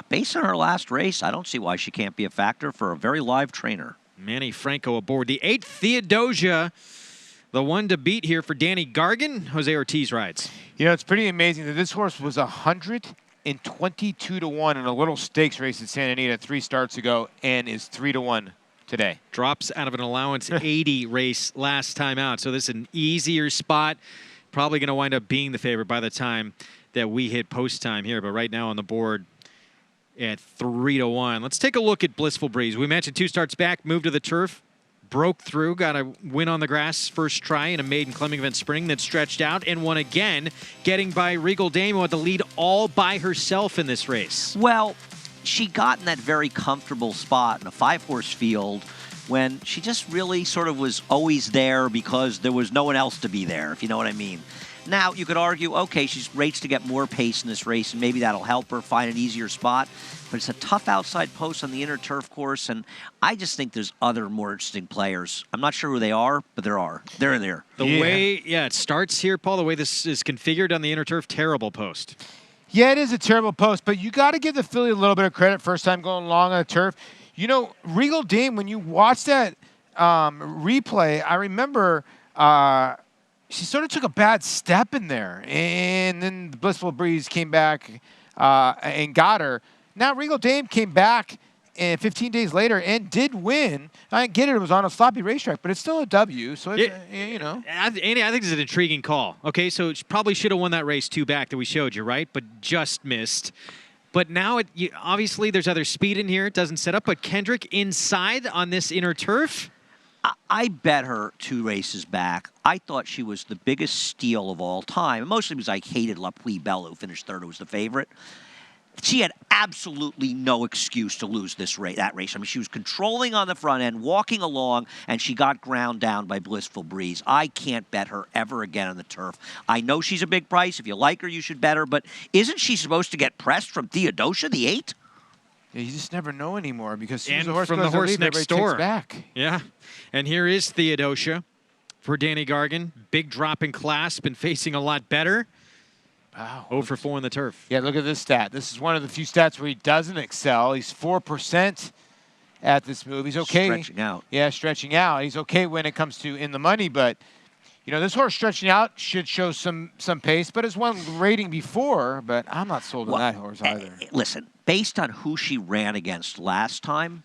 Based on her last race, I don't see why she can't be a factor for a very live trainer. Manny Franco aboard. The 8, Theodosia. The 1 to beat here for Danny Gargan. Jose Ortiz rides. You know, it's pretty amazing that this horse was 122-1 in a little stakes race at Santa Anita 3 starts ago and is 3-1 today. Drops out of an allowance 80 race last time out. So this is an easier spot. probably going to wind up being the favorite by the time that we hit post time here. But right now on the board at 3-1. Let's take a look at Blissful Breeze. We mentioned 2 starts back, moved to the turf, broke through, got a win on the grass first try in a maiden Clemming event spring, then stretched out and won again, getting by Regal Dame, who had the lead all by herself in this race. Well, she got in that very comfortable spot in a 5-horse field when she just really sort of was always there because there was no one else to be there, if you know what I mean. Now, you could argue, okay, she's rates to get more pace in this race, and maybe that'll help her find an easier spot. But it's a tough outside post on the inner turf course, and I just think there's other more interesting players. I'm not sure who they are, but there are. They're in there. The way, it starts here, Paul, the way this is configured on the inner turf, terrible post. Yeah, it is a terrible post, but you got to give the filly a little bit of credit first time going long on the turf. You know, Regal Dame, when you watch that replay, I remember she sort of took a bad step in there, and then the Blissful Breeze came back and got her. Now Regal Dame came back 15 days later and did win. I get it; it was on a sloppy racetrack, but it's still a W. So it's, you know, Andy, I think this is an intriguing call. Okay, so she probably should have won that race 2 back that we showed you, right? But just missed. But now, obviously, there's other speed in here. It doesn't set up. But Kendrick inside on this inner turf. I bet her 2 races back. I thought she was the biggest steal of all time. Mostly because I hated La Pluie Belle, who finished 3rd, who was the favorite. She had absolutely no excuse to lose that race. I mean, she was controlling on the front end, walking along, and she got ground down by Blissful Breeze. I can't bet her ever again on the turf. I know she's a big price. If you like her, you should bet her. But isn't she supposed to get pressed from Theodosia, the 8? Yeah, you just never know anymore because and the horse from goes the horse lead, next door. Back. Yeah, and here is Theodosia for Danny Gargan. Big drop in class, been facing a lot better. Wow. 0 for 4 in the turf. Yeah, look at this stat. This is one of the few stats where he doesn't excel. He's 4% at this move. He's okay. Stretching out. Yeah, stretching out. He's okay when it comes to in the money, but you know, this horse stretching out should show some pace, but it's won rating before, but I'm not sold on that horse either. Listen, based on who she ran against last time,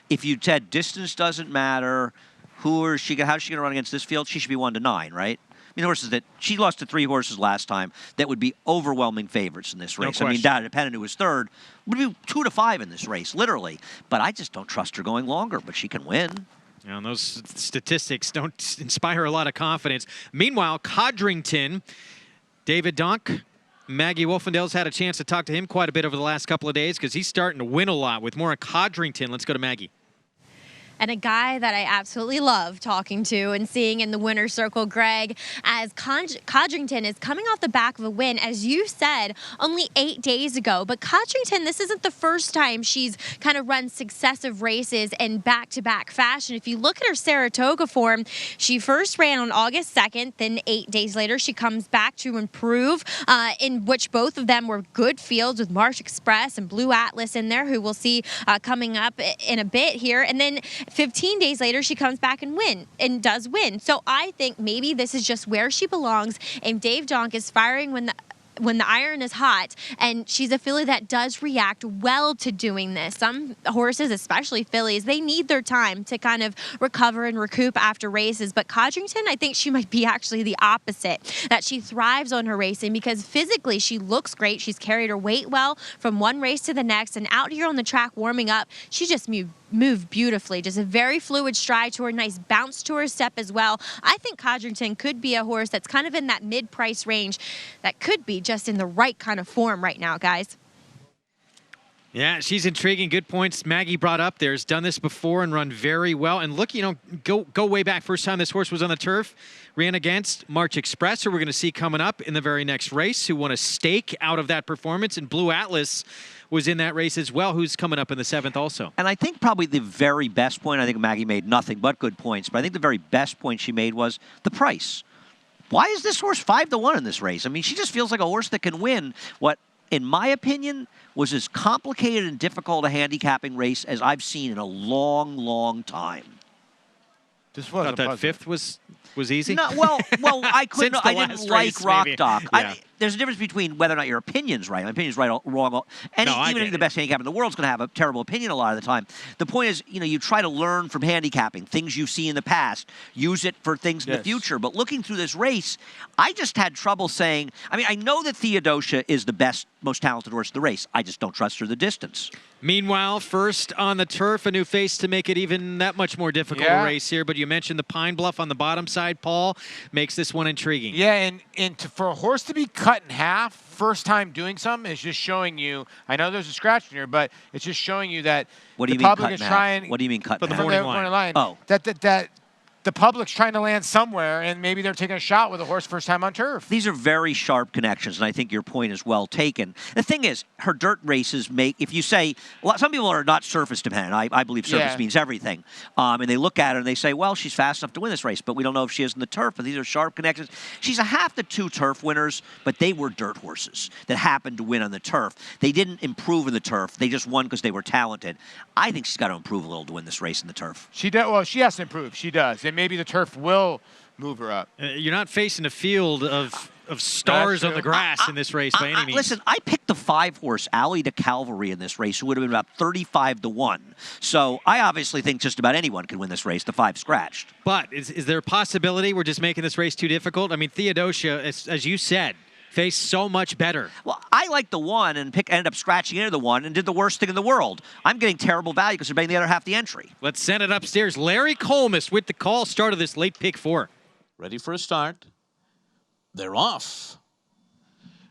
if you said distance doesn't matter, how's she going to run against this field? She should be 1-9, right? I mean, horses that she lost to 3 horses last time that would be overwhelming favorites in this race. No I mean, dependent who was 3rd would be 2-5 in this race, literally. But I just don't trust her going longer. But she can win. Yeah, and those statistics don't inspire a lot of confidence. Meanwhile, Codrington, David Donk, Maggie Wolfendale's had a chance to talk to him quite a bit over the last couple of days because he's starting to win a lot with more on Codrington. Let's go to Maggie. And a guy that I absolutely love talking to and seeing in the winner's circle, Greg, as Codrington is coming off the back of a win, as you said, only 8 days ago. But Codrington, this isn't the first time she's kind of run successive races in back-to-back fashion. If you look at her Saratoga form, she first ran on August 2nd, then 8 days later she comes back to improve, in which both of them were good fields with Marsh Express and Blue Atlas in there, who we'll see coming up in a bit here. And then 15 days later, she comes back and does win. So I think maybe this is just where she belongs, and Dave Donk is firing when the iron is hot, and she's a filly that does react well to doing this. Some horses, especially fillies, they need their time to kind of recover and recoup after races. But Codrington, I think she might be actually the opposite, that she thrives on her racing because physically she looks great. She's carried her weight well from one race to the next, and out here on the track warming up, she just moved beautifully. Just a very fluid stride to her, nice bounce to her step as well. I think Codrington could be a horse that's kind of in that mid-price range that could be just in the right kind of form right now, guys. Yeah, she's intriguing. Good points Maggie brought up there. Has done this before and run very well. And look, go way back. First time this horse was on the turf, ran against March Express, who we're going to see coming up in the very next race, who won a stake out of that performance. And Blue Atlas was in that race as well, who's coming up in the 7th also. And I think probably the very best point, I think Maggie made nothing but good points, but I think the very best point she made was the price. Why is this horse 5-1 in this race? I mean, she just feels like a horse that can win what, in my opinion, was as complicated and difficult a handicapping race as I've seen in a long, long time. This was thought that 5th was easy. No, well, I couldn't. I didn't like Rock Dock. Yeah. there's a difference between whether or not your opinion's right. My opinion's right or wrong. Even the best handicapper in the world is going to have a terrible opinion a lot of the time. The point is, you try to learn from handicapping, things you've seen in the past, use it for things in the future. But looking through this race, I just had trouble saying, I know that Theodosia is the best, most talented horse of the race. I just don't trust her the distance. Meanwhile, first on the turf, a new face to make it even that much more difficult a race here. But you mentioned the Pine Bluff on the bottom side, Paul, makes this one intriguing. Yeah, for a horse to be cut in half, first time doing something is just showing you. I know there's a scratch in here, but it's just showing you that what do you the mean public cut is in trying. Half? What do you mean cut in the half? morning line? Oh, that the public's trying to land somewhere, and maybe they're taking a shot with a horse first time on turf. These are very sharp connections, and I think your point is well taken. The thing is, her dirt races make, if you say, some people are not surface dependent. I believe surface means everything. And they look at her and they say, well, she's fast enough to win this race, but we don't know if she is in the turf. But these are sharp connections. She's a half the 2 turf winners, but they were dirt horses that happened to win on the turf. They didn't improve in the turf. They just won because they were talented. I think she's got to improve a little to win this race in the turf. She does. Well, she has to improve. She does. And maybe the turf will move her up. You're not facing a field of stars on the grass in this race by any means. Listen, I picked the 5-horse Alley to Calvary in this race, who would have been about 35-1. So I obviously think just about anyone can win this race, the 5 scratched. But is there a possibility we're just making this race too difficult? I mean, Theodosia, as you said, faced so much better. Well, I liked the 1 and ended up scratching into the 1 and did the worst thing in the world. I'm getting terrible value because they're betting the other half the entry. Let's send it upstairs. Larry Colmus with the call, start of this late pick 4. Ready for a start. They're off.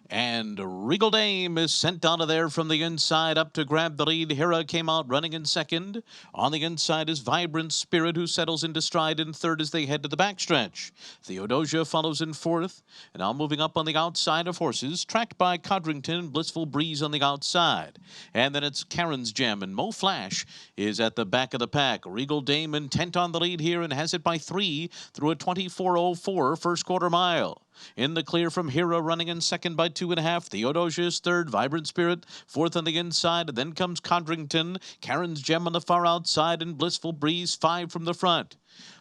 And Regal Dame is sent out of there from the inside up to grab the lead. Hera came out running in second. On the inside is Vibrant Spirit, who settles into stride in third as they head to the backstretch. Theodosia follows in fourth. And now moving up on the outside of horses, tracked by Codrington, Blissful Breeze on the outside. And then it's Karen's Gem, and Mo Flash is at the back of the pack. Regal Dame intent on the lead here and has it by 3 through a 24:04 first quarter mile. In the clear from Hera, running in second by 2.5. Theodosia is third. Vibrant Spirit fourth on the inside. And then comes Codrington. Karen's Gem on the far outside. And Blissful Breeze 5 from the front.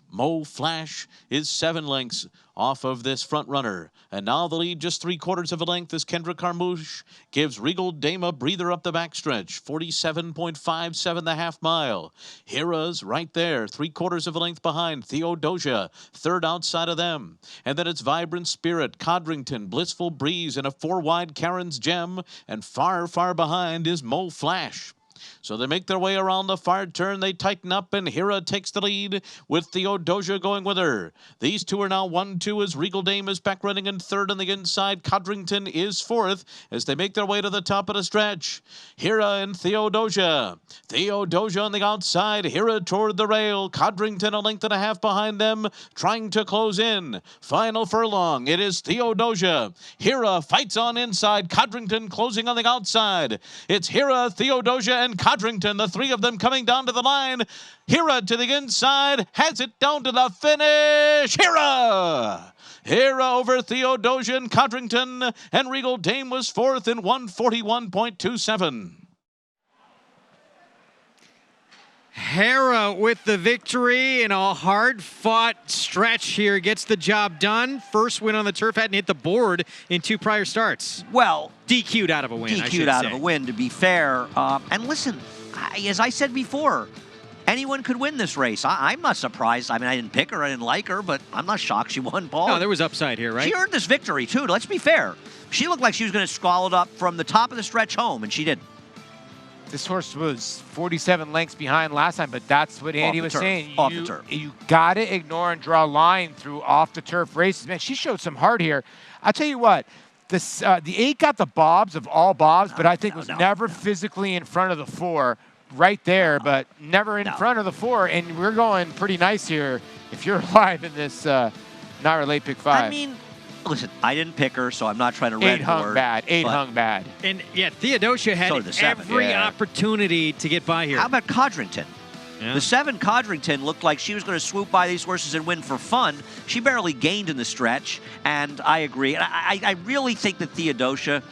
Mo Flash is 7 lengths off of this front runner. And now the lead just 3/4 of a length as Kendra Carmouche gives Regal Dame a breather up the backstretch. 47.57 the half mile. Hera's right there, 3/4 of a length behind. Theodosia, third outside of them. And then it's Vibrant Spirit, Codrington, Blissful Breeze, and a 4 wide Karen's Gem. And far, far behind is Mo Flash. So they make their way around the far turn. They tighten up, and Hera takes the lead with Theodosia going with her. These two are now 1-2 as Regal Dame is back running in third on the inside. Codrington is fourth as they make their way to the top of the stretch. Hera and Theodosia. Theodosia on the outside. Hera toward the rail. Codrington a length and a half behind them, trying to close in. Final furlong. It is Theodosia. Hera fights on inside. Codrington closing on the outside. It's Hera, Theodosia, and Codrington, the 3 of them coming down to the line. Hera to the inside, has it down to the finish. Hera over Theodosia and Codrington, and Regal Dame was fourth in 141.27. Hera with the victory in a hard-fought stretch here. Gets the job done. First win on the turf. Hadn't hit the board in 2 prior starts. Well, DQ'd out of a win, DQ'd out of a win, to be fair. And listen, as I said before, anyone could win this race. I'm not surprised. I mean, I didn't pick her. I didn't like her, but I'm not shocked she won, Paul. No, there was upside here, right? She earned this victory, too. Let's be fair. She looked like she was going to squall it up from the top of the stretch home, and she didn't. This horse was 47 lengths behind last time, but that's what Andy was saying. Off the turf. You got to ignore and draw a line through off-the-turf races. Man, she showed some heart here. I'll tell you what, the 8 got the bobs of all bobs, but I think was never physically in front of the 4. Right there, but never in front of the 4. And we're going pretty nice here if you're alive in this NYRA late pick 5. I mean, listen, I didn't pick her, so I'm not trying to red 8 hung bad. 8 hung bad. And yeah, Theodosia had every opportunity to get by here. How about Codrington? Yeah. The 7 Codrington looked like she was going to swoop by these horses and win for fun. She barely gained in the stretch, and I agree. And I really think that Theodosia,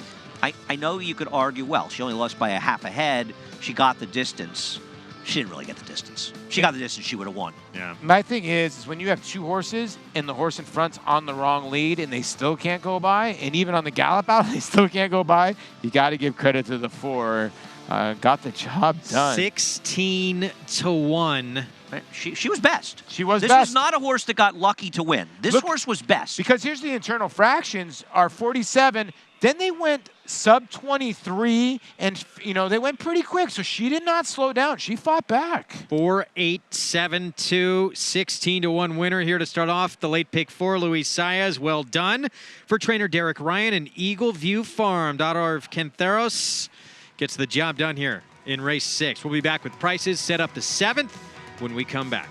I know you could argue, well, she only lost by a half a head. She got the distance. She didn't really get the distance. She got the distance, she would have won. Yeah. My thing is when you have 2 horses and the horse in front's on the wrong lead and they still can't go by, and even on the gallop out they still can't go by, you got to give credit to the 4. Got the job done. 16-1. She was best. She was this best. This was not a horse that got lucky to win. This horse was best. Because here's the internal fractions are 47. Then they went sub 23, and they went pretty quick. So she did not slow down. She fought back. 4-8-7-2, 16-1 winner here to start off. The late pick 4, Luis Saez. Well done for trainer Derek Ryan and Eagle View Farm. Dadarv Kentheros gets the job done here in race 6. We'll be back with prices set up the 7th when we come back.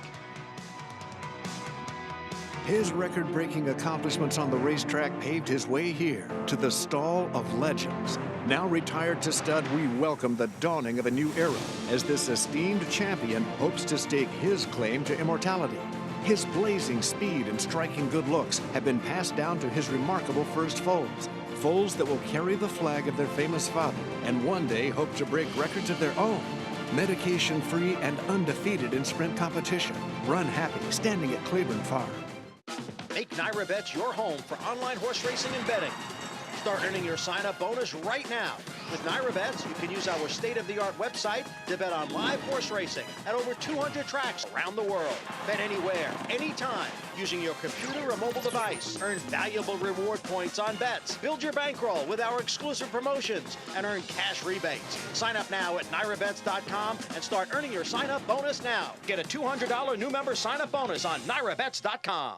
His record-breaking accomplishments on the racetrack paved his way here to the Stall of Legends. Now retired to stud, we welcome the dawning of a new era as this esteemed champion hopes to stake his claim to immortality. His blazing speed and striking good looks have been passed down to his remarkable first foals. Foals that will carry the flag of their famous father and one day hope to break records of their own. Medication-free and undefeated in sprint competition. Run happy, standing at Claiborne Farm. Make NyraBets your home for online horse racing and betting. Start earning your sign-up bonus right now. With NyraBets, you can use our state-of-the-art website to bet on live horse racing at over 200 tracks around the world. Bet anywhere, anytime, using your computer or mobile device. Earn valuable reward points on bets. Build your bankroll with our exclusive promotions and earn cash rebates. Sign up now at NyraBets.com and start earning your sign-up bonus now. Get a $200 new member sign-up bonus on NyraBets.com.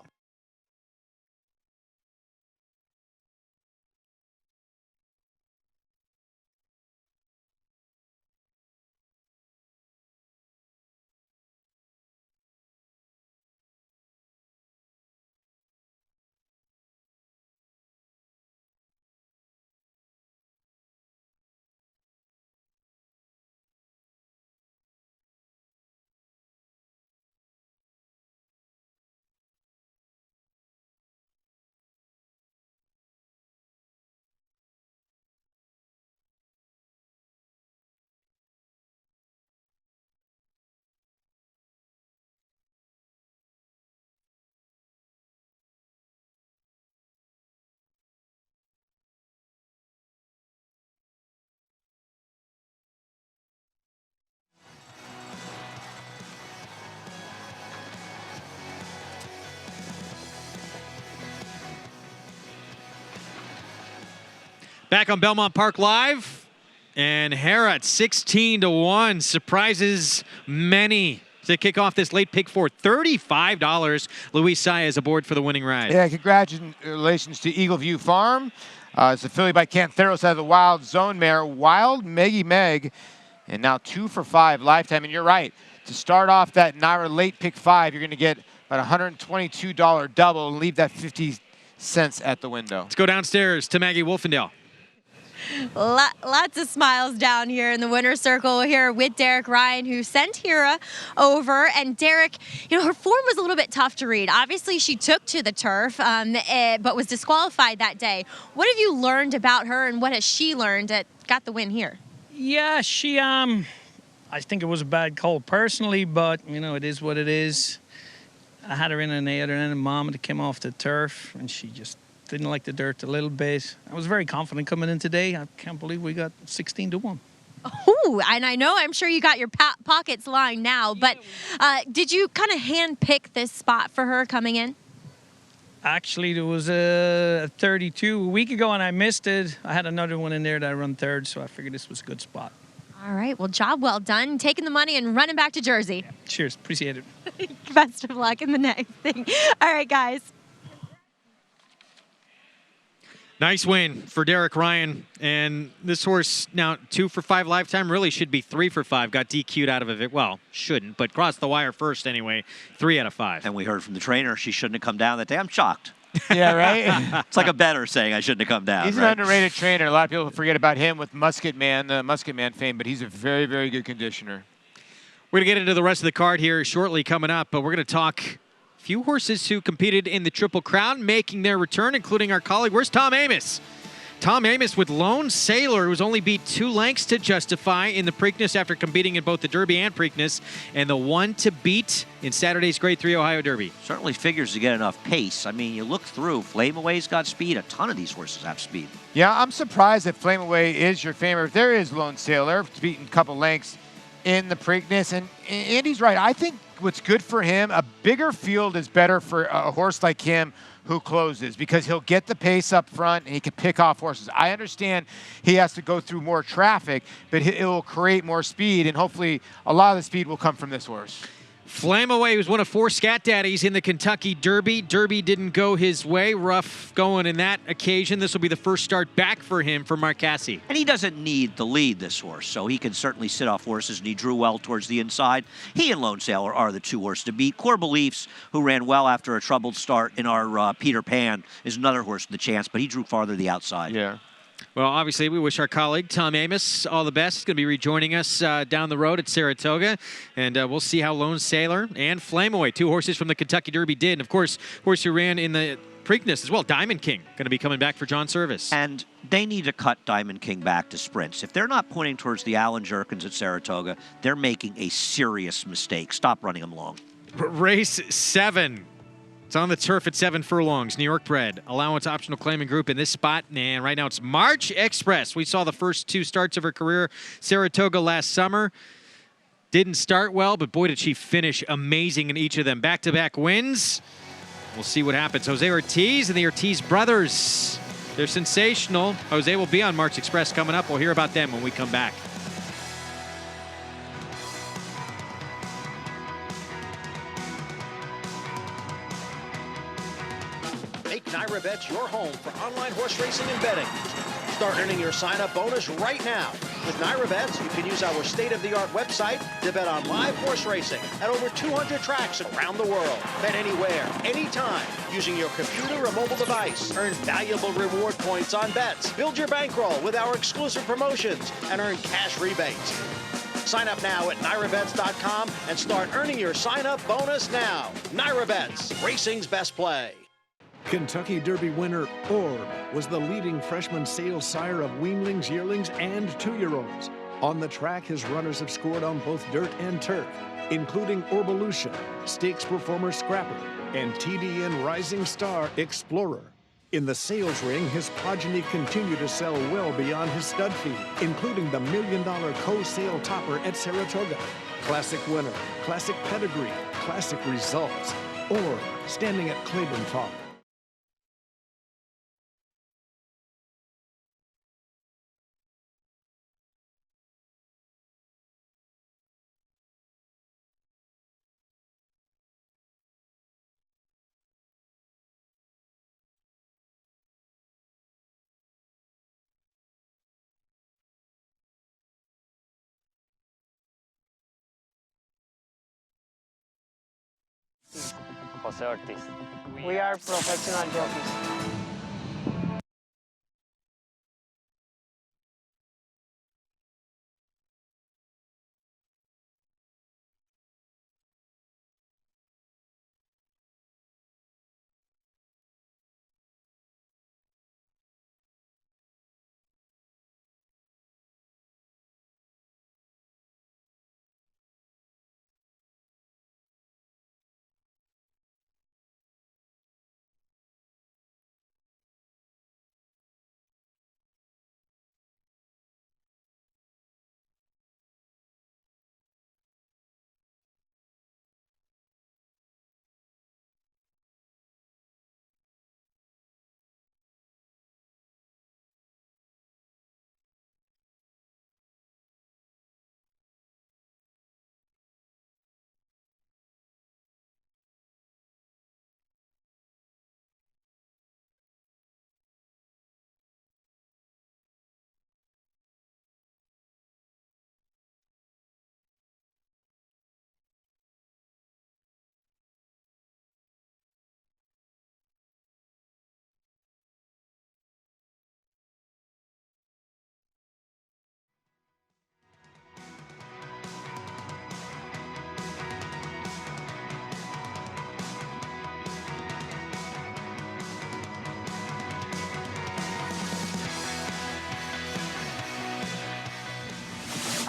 Back on Belmont Park Live, and Hera at 16-1 surprises many to kick off this late pick 4. $35. Luis Saez aboard for the winning ride. Yeah, congratulations to Eagle View Farm. It's a filly by Cantheros out of the Wild Zone mare, Wild Meggy Meg, and now 2 for 5 lifetime. And you're right, to start off that Naira late pick 5, you're going to get about $122 double and leave that 50 cents at the window. Let's go downstairs to Maggie Wolfendale. Lots of smiles down here in the winner's circle here with Derek Ryan, who sent Hera over. And Derek, her form was a little bit tough to read. Obviously, she took to the turf, but was disqualified that day. What have you learned about her, and what has she learned that got the win here? Yeah, she, I think it was a bad call personally, but, it is what it is. I had her in an 8 and a mom that came off the turf, and she just didn't like the dirt a little bit. I was very confident coming in today. I can't believe we got 16-1. Oh, and I'm sure you got your pockets lined now, but did you kind of hand pick this spot for her coming in? Actually, there was a 32 a week ago, and I missed it. I had another one in there that I run third, so I figured this was a good spot. All right, well, job well done. Taking the money and running back to Jersey. Yeah, cheers, appreciate it. Best of luck in the next thing. All right, guys. Nice win for Derek Ryan. And this horse now 2 for 5 lifetime, really should be 3 for 5. Got DQ'd out of it. Well, shouldn't, but crossed the wire first anyway. 3 out of 5. And we heard from the trainer she shouldn't have come down that day. I'm shocked. Yeah, right? It's like a bettor saying I shouldn't have come down. He's an underrated trainer. A lot of people forget about him with Musket Man fame, but he's a very, very good conditioner. We're going to get into the rest of the card here shortly coming up, but we're going to talk few horses who competed in the Triple Crown making their return, including our colleague. Where's Tom Amos? Tom Amoss with Lone Sailor, who's only beat 2 lengths to Justify in the Preakness after competing in both the Derby and Preakness, and the one to beat in Saturday's Grade 3 Ohio Derby. Certainly figures to get enough pace. I mean, you look through, Flame Away's got speed. A ton of these horses have speed. Yeah, I'm surprised that Flame Away is your favorite. There is Lone Sailor, beaten a couple lengths in the Preakness. And Andy's right. I think what's good for him, a bigger field is better for a horse like him who closes, because he'll get the pace up front and he can pick off horses. I understand he has to go through more traffic, but it will create more speed, and hopefully a lot of the speed will come from this horse. Flame Away was one of 4 Scat Daddies in the Kentucky Derby. Derby didn't go his way. Rough going in that occasion. This will be the first start back for him for Mark Casse. And he doesn't need the lead, this horse, so he can certainly sit off horses, and he drew well towards the inside. He and Lone Sailor are the 2 horses to beat. Core Beliefs, who ran well after a troubled start in our Peter Pan, is another horse with the chance, but he drew farther the outside. Yeah. Well, obviously, we wish our colleague, Tom Amoss, all the best. He's going to be rejoining us down the road at Saratoga. And we'll see how Lone Sailor and Flame Away, 2 horses from the Kentucky Derby, did. And, of course, horse who ran in the Preakness as well, Diamond King, going to be coming back for John Service. And they need to cut Diamond King back to sprints. If they're not pointing towards the Alan Jerkins at Saratoga, they're making a serious mistake. Stop running them long. Race 7. It's on the turf at 7 furlongs. New York bred. Allowance optional claiming group in this spot. And right now it's March Express. We saw the first 2 starts of her career. Saratoga last summer. Didn't start well, but boy, did she finish amazing in each of them. Back-to-back wins. We'll see what happens. Jose Ortiz and the Ortiz brothers. They're sensational. Jose will be on March Express coming up. We'll hear about them when we come back. Make NyraBets your home for online horse racing and betting. Start earning your sign-up bonus right now. With NyraBets, you can use our state-of-the-art website to bet on live horse racing at over 200 tracks around the world. Bet anywhere, anytime, using your computer or mobile device. Earn valuable reward points on bets. Build your bankroll with our exclusive promotions and earn cash rebates. Sign up now at NyraBets.com and start earning your sign-up bonus now. NyraBets, racing's best play. Kentucky Derby winner Orb was the leading freshman sales sire of weanlings, yearlings, and 2-year-olds. On the track, his runners have scored on both dirt and turf, including Orbelution, stakes performer Scrapper, and TDN Rising Star Explorer. In the sales ring, his progeny continue to sell well beyond his stud fee, including the $1 million co-sale topper at Saratoga. Classic winner, classic pedigree, classic results. Orb, standing at Claiborne Farm. Jose Ortiz. We are professional jockeys.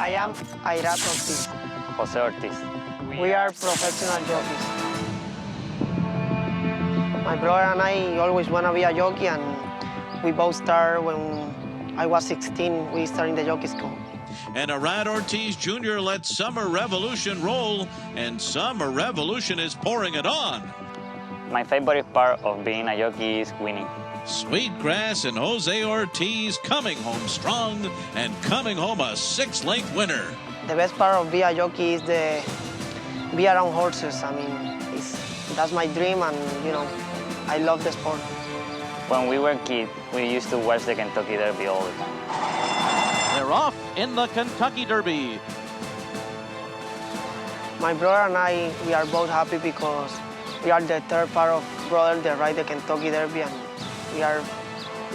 I am Airat Ortiz. Jose Ortiz. We are professional jockeys. My brother and I always want to be a jockey, and we both started when I was 16. We started in the jockey school. And Arad Ortiz Jr. let Summer Revolution roll, and Summer Revolution is pouring it on. My favorite part of being a jockey is winning. Sweetgrass and Jose Ortiz coming home strong and coming home a 6-length winner. The best part of being a jockey is the be around horses. I mean, that's my dream, and you know, I love the sport. When we were kids, we used to watch the Kentucky Derby all the time. They're off in the Kentucky Derby. My brother and I, we are both happy because we are the third pair of brothers that ride the Kentucky Derby, and we are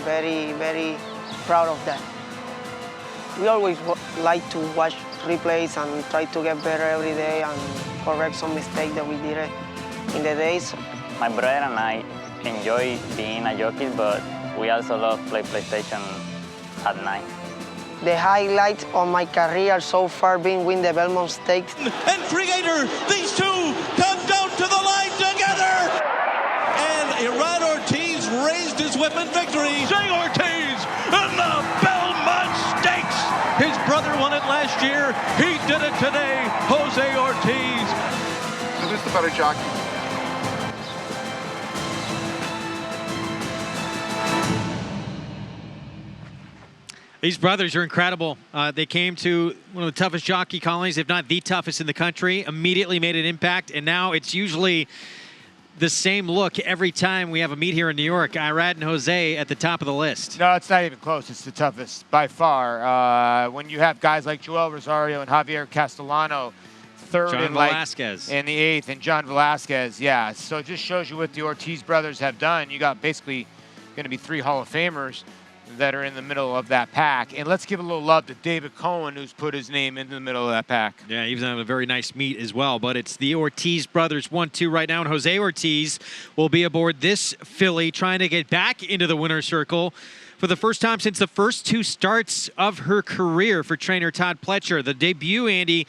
very, very proud of that. We always like to watch replays and try to get better every day and correct some mistakes that we did in the days. My brother and I enjoy being a jockey, but we also love play PlayStation at night. The highlight of my career so far being win the Belmont Stakes. And Creator, these two come down to the line together. And Arad Ortiz raised his whip in victory. Jose Ortiz in the Belmont Stakes. His brother won it last year. He did it today. Jose Ortiz. Who's the better jockey? These brothers are incredible. They came to one of the toughest jockey colonies, if not the toughest in the country, immediately made an impact, and now it's usually the same look every time we have a meet here in New York. Irad and Jose at the top of the list. No, it's not even close. It's the toughest by far. When you have guys like Joel Rosario and Javier Castellano, third John and Velasquez. in the 8th, and John Velasquez, yeah. So it just shows you what the Ortiz brothers have done. You got basically going to be 3 Hall of Famers that are in the middle of that pack. And let's give a little love to David Cohen, who's put his name into the middle of that pack. Yeah, he was having a very nice meet as well. But it's the Ortiz brothers 1-2 right now. And Jose Ortiz will be aboard this filly, trying to get back into the winner's circle for the first time since the first 2 starts of her career for trainer Todd Pletcher. The debut, Andy,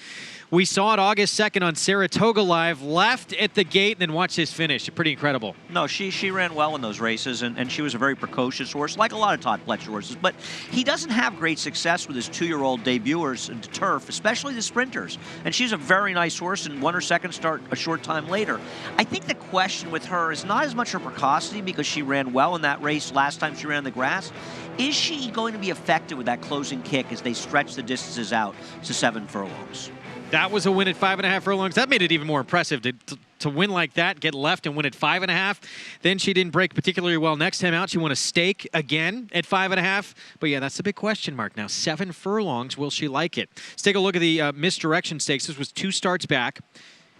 we saw it August 2nd on Saratoga Live, left at the gate, and then watch this finish. Pretty incredible. No, she ran well in those races, and she was a very precocious horse, like a lot of Todd Pletcher horses. But he doesn't have great success with his 2-year-old debuters into turf, especially the sprinters. And she's a very nice horse and won her second start a short time later. I think the question with her is not as much her precocity, because she ran well in that race last time she ran the grass. Is she going to be effective with that closing kick as they stretch the distances out to 7 furlongs? That was a win at 5.5 furlongs. That made it even more impressive to win like that, get left and win at 5.5. Then she didn't break particularly well next time out. She won a stake again at 5.5. But yeah, that's the big question mark now. 7 furlongs, will she like it? Let's take a look at the misdirection stakes. This was 2 starts back,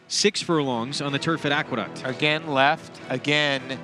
6 furlongs on the turf at Aqueduct. Again left, again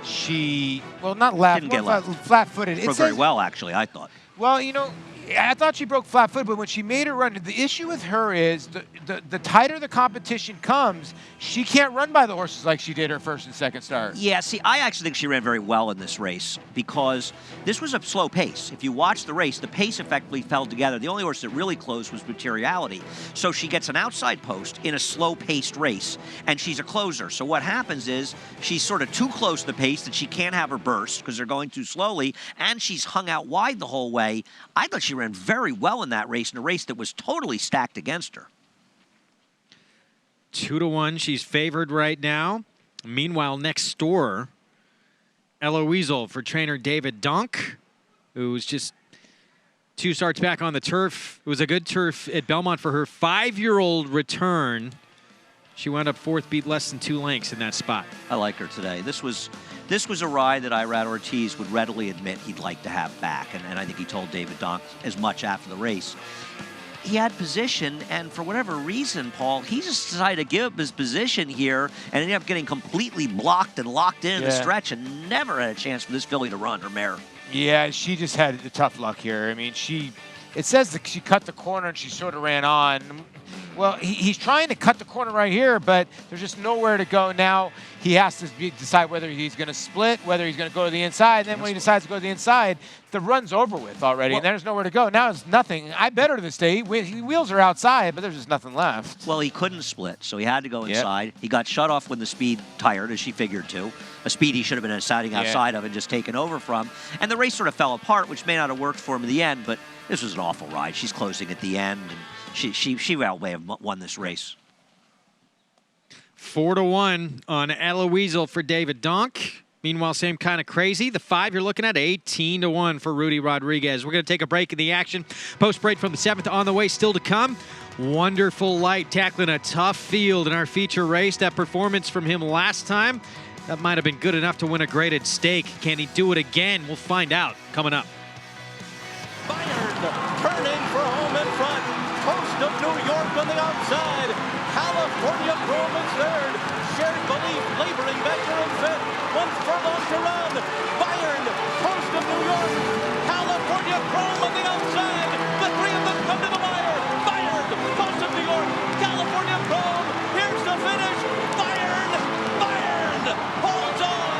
she, well, not left, Didn't get left. Flat-footed. Broke very well, actually, I thought. Well, you know, I thought she broke flat-footed, but when she made her run, the issue with her is the tighter the competition comes, she can't run by the horses like she did her first and second start. Yeah, see, I actually think she ran very well in this race because this was a slow pace. If you watch the race, the pace effectively fell together. The only horse that really closed was Materiality. So she gets an outside post in a slow-paced race, and she's a closer. So what happens is she's sort of too close to the pace that she can't have her burst because they're going too slowly, and she's hung out wide the whole way. I thought she ran very well in that race, in a race that was totally stacked against her. 2-1, she's favored right now. Meanwhile, next door, Eloise for trainer David Dunk, who's just 2 starts back on the turf. It was a good turf at Belmont for her 5-year-old return. She wound up 4th, beat less than 2 lengths in that spot. I like her today. This was a ride that Irad Ortiz would readily admit he'd like to have back, and I think he told David Donk as much after the race. He had position, and for whatever reason, Paul, he just decided to give up his position here and ended up getting completely blocked and locked in the stretch and never had a chance for this filly to run, her mare. Yeah, she just had the tough luck here. I mean, it says that she cut the corner and she sort of ran on. Well, he's trying to cut the corner right here, but there's just nowhere to go now. he has to decide whether he's going to split, whether he's going to go to the inside. And then when he decides to go to the inside, the run's over with already, and there's nowhere to go. Now it's nothing. I bet her to this day. Wheels are outside, but there's just nothing left. Well, he couldn't split, so he had to go inside. He got shut off when the speed tired, as she figured to. A speed he should have been sitting outside of and just taken over from. And the race sort of fell apart, which may not have worked for him in the end, but this was an awful ride. She's closing at the end, and she well may have won this race. 4-1 on Eloise for David Donk. Meanwhile, same kind of crazy. The 5 you're looking at 18-1 for Rudy Rodriguez. We're going to take a break in the action. Post break from the 7th on the way, still to come. Wonderful Light tackling a tough field in our feature race. That performance from him last time, that might have been good enough to win a graded stake. Can he do it again? We'll find out coming up. Bayern turning for home in front. Coast of New York on the outside. California Chrome is third. Shared Belief laboring back there in fifth. 1 furlong to run. Bayern, Coast of New York. California Chrome on the outside. The 3 of them come to the wire. Bayern, Coast of New York. California Chrome. Here's the finish. Bayern holds on.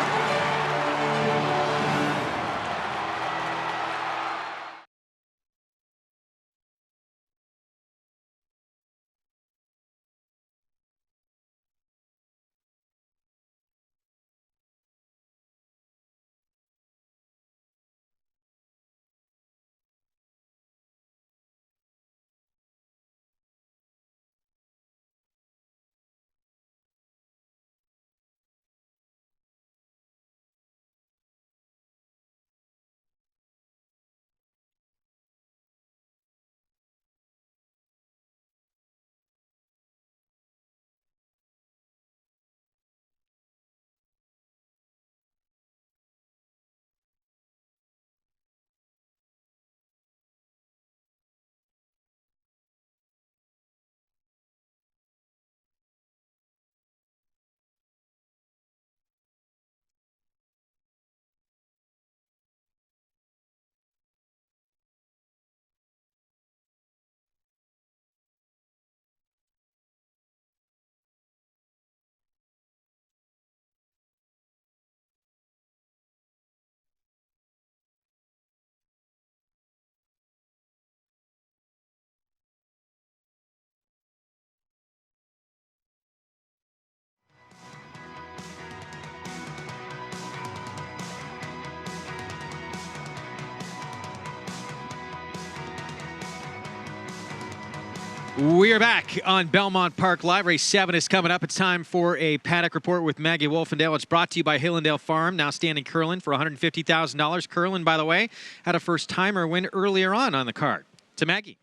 We are back on Belmont Park Live. Race 7 is coming up. It's time for a paddock report with Maggie Wolfendale. It's brought to you by Hillendale Farm, now standing Curlin for $150,000. Curlin, by the way, had a first-timer win earlier on the card. To Maggie.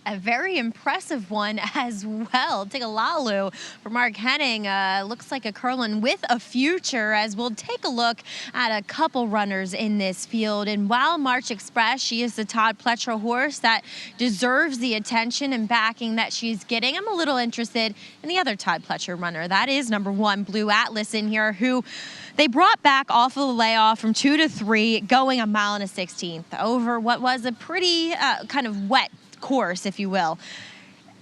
A very impressive one as well. Tigalalu for Mark Henning. Looks like a Curlin with a future, as we'll take a look at a couple runners in this field. And while March Express, she is the Todd Pletcher horse that deserves the attention and backing that she's getting. I'm a little interested in the other Todd Pletcher runner. That is number 1, Blue Atlas in here, who they brought back off of the layoff from 2 to 3, going 1 1/16 over what was a pretty kind of wet course, if you will.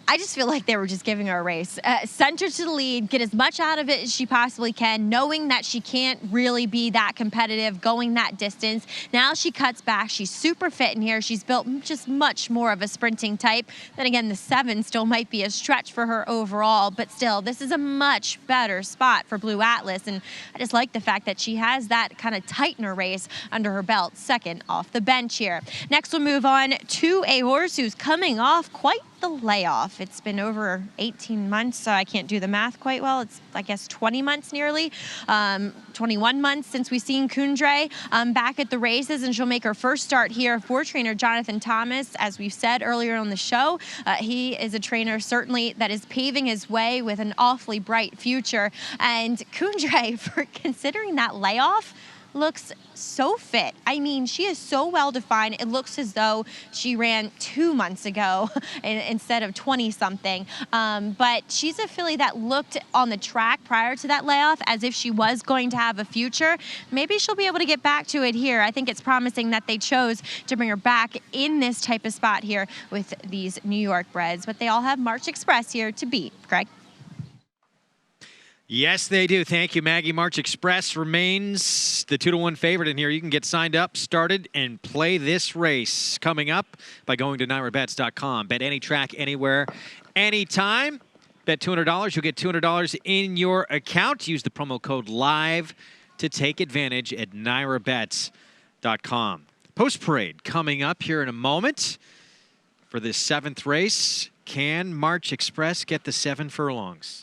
I just feel like they were just giving her a race. Sent her to the lead, get as much out of it as she possibly can, knowing that she can't really be that competitive going that distance. Now she cuts back. She's super fit in here. She's built just much more of a sprinting type. Then again, the 7 still might be a stretch for her overall, but still, this is a much better spot for Blue Atlas. And I just like the fact that she has that kind of tightener race under her belt, second off the bench here. Next, we'll move on to a horse who's coming off quite the layoff. It's been over 18 months, so I can't do the math quite well. It's, I guess, 20 months nearly, 21 months since we've seen Kundre back at the races, and she'll make her first start here for trainer Jonathan Thomas. As we've said earlier on the show, he is a trainer certainly that is paving his way with an awfully bright future. And Kundre, for considering that layoff, looks so fit. I mean, she is so well defined. It looks as though she ran 2 months ago instead of 20-something. But she's a filly that looked on the track prior to that layoff as if she was going to have a future. Maybe she'll be able to get back to it here. I think it's promising that they chose to bring her back in this type of spot here with these New York breds. But they all have March Express here to beat. Greg? Yes, they do. Thank you, Maggie. March Express remains the 2-1 favorite in here. You can get signed up, started, and play this race coming up by going to NyraBets.com. Bet any track, anywhere, anytime. Bet $200. You'll get $200 in your account. Use the promo code LIVE to take advantage at NyraBets.com. Post parade coming up here in a moment for this 7th race. Can March Express get the 7 furlongs?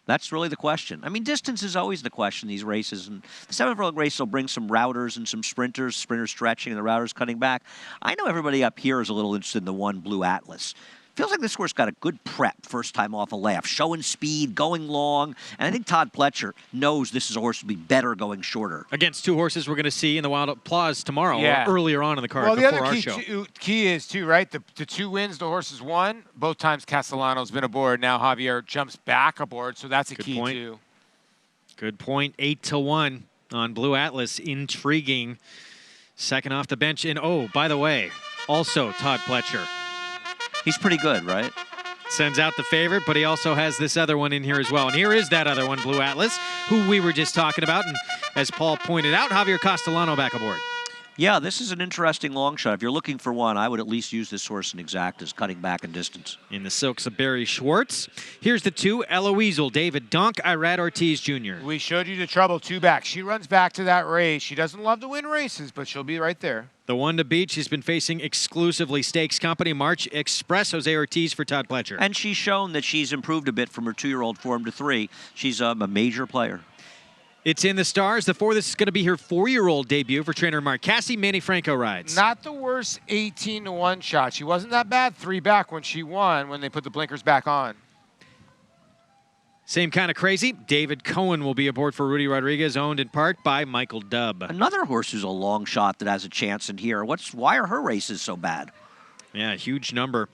That's really the question. I mean, distance is always the question in these races. And the 7-furlong race will bring some routers and some sprinters stretching and the routers cutting back. I know everybody up here is a little interested in the 1 Blue Atlas. Feels like this horse got a good prep first time off a layoff, showing speed, going long. And I think Todd Pletcher knows this is a horse to be better going shorter. Against 2 horses we're going to see in the Wild Applause tomorrow, Yeah. or earlier on in the card, Well, the before other our key, show. key is, too, right? The 2 wins the horses won. Both times Castellano's been aboard. Now Javier jumps back aboard, so that's a key, point. too. Good point. 8-1 on Blue Atlas. Intriguing. Second off the bench. And, oh, by the way, also Todd Pletcher. He's pretty good, right? Sends out the favorite, but he also has this other one in here as well. And here is that other one, Blue Atlas, who we were just talking about. And as Paul pointed out, Javier Castellano back aboard. Yeah, this is an interesting long shot. If you're looking for one, I would at least use this horse in exactas, cutting back in distance. In the silks of Barry Schwartz. Here's the 2, Eloise, David Donk, Irad Ortiz Jr. We showed you the trouble, 2 back. She runs back to that race. She doesn't love to win races, but she'll be right there. The 1 to beat, she's been facing exclusively stakes company. March Express, Jose Ortiz for Todd Pletcher. And she's shown that she's improved a bit from her 2-year-old form to 3. She's a major player. It's in the stars. The 4, this is going to be her 4-year-old debut for trainer Mark Cassie. Manny Franco rides. Not the worst 18-1 shot. She wasn't that bad 3 back when she won, when they put the blinkers back on. Same kind of crazy. David Cohen will be aboard for Rudy Rodriguez, owned in part by Michael Dubb. Another horse who's a long shot that has a chance in here. Why are her races so bad? Yeah, huge number.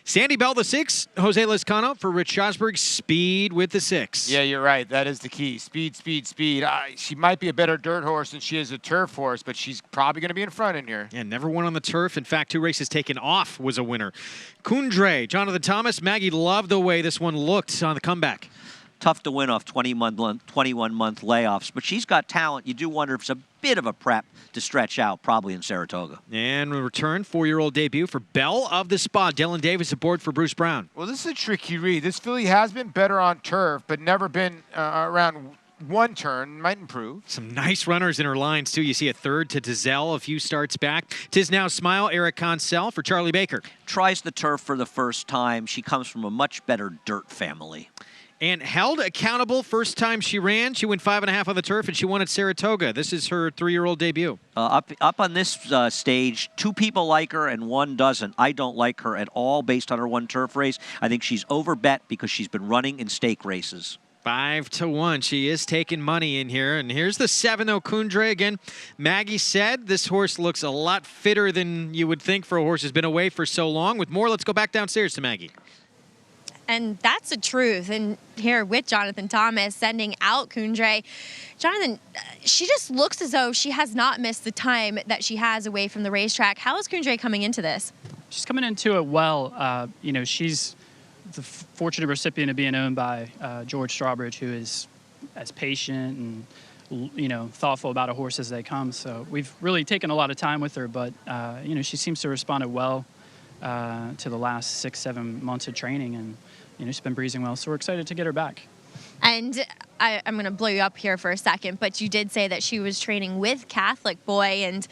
Sandy Bell, the 6. Jose Lezcano for Rich Schosberg. Speed with the 6. Yeah, you're right. That is the key. Speed, speed, speed. She might be a better dirt horse than she is a turf horse, but she's probably going to be in front in here. Yeah, never won on the turf. In fact, 2 races taken off was a winner. Kundre, Jonathan Thomas. Maggie loved the way this one looked on the comeback. Tough to win off 21-month layoffs, but she's got talent. You do wonder if it's a bit of a prep to stretch out, probably in Saratoga. And we return, 4-year-old debut for Belle of the Spa. Dylan Davis aboard for Bruce Brown. Well, this is a tricky read. This filly has been better on turf, but never been around 1 turn. Might improve. Some nice runners in her lines, too. You see a 3rd to Dizelle a few starts back. Tis Now Smile, Eric Consell for Charlie Baker. Tries the turf for the first time. She comes from a much better dirt family. And held accountable first time she ran. She went 5.5 on the turf, and she won at Saratoga. This is her 3-year-old debut. Up on this stage, 2 people like her and 1 doesn't. I don't like her at all based on her 1 turf race. I think she's overbet because she's been running in stake races. 5-1. She is taking money in here. And here's the 7, though, Kundre. Again, Maggie said this horse looks a lot fitter than you would think for a horse who's been away for so long. With more, let's go back downstairs to Maggie. And that's the truth. And here with Jonathan Thomas sending out Kundre. Jonathan, she just looks as though she has not missed the time that she has away from the racetrack. How is Kundre coming into this? She's coming into it well. You know, she's the fortunate recipient of being owned by George Strawbridge, who is as patient and, you know, thoughtful about a horse as they come. So we've really taken a lot of time with her, but, you know, she seems to have responded well to the last 6-7 months of training, and you know, she's been breezing well, so we're excited to get her back. And I'm going to blow you up here for a second, but you did say that she was training with Catholic Boy, and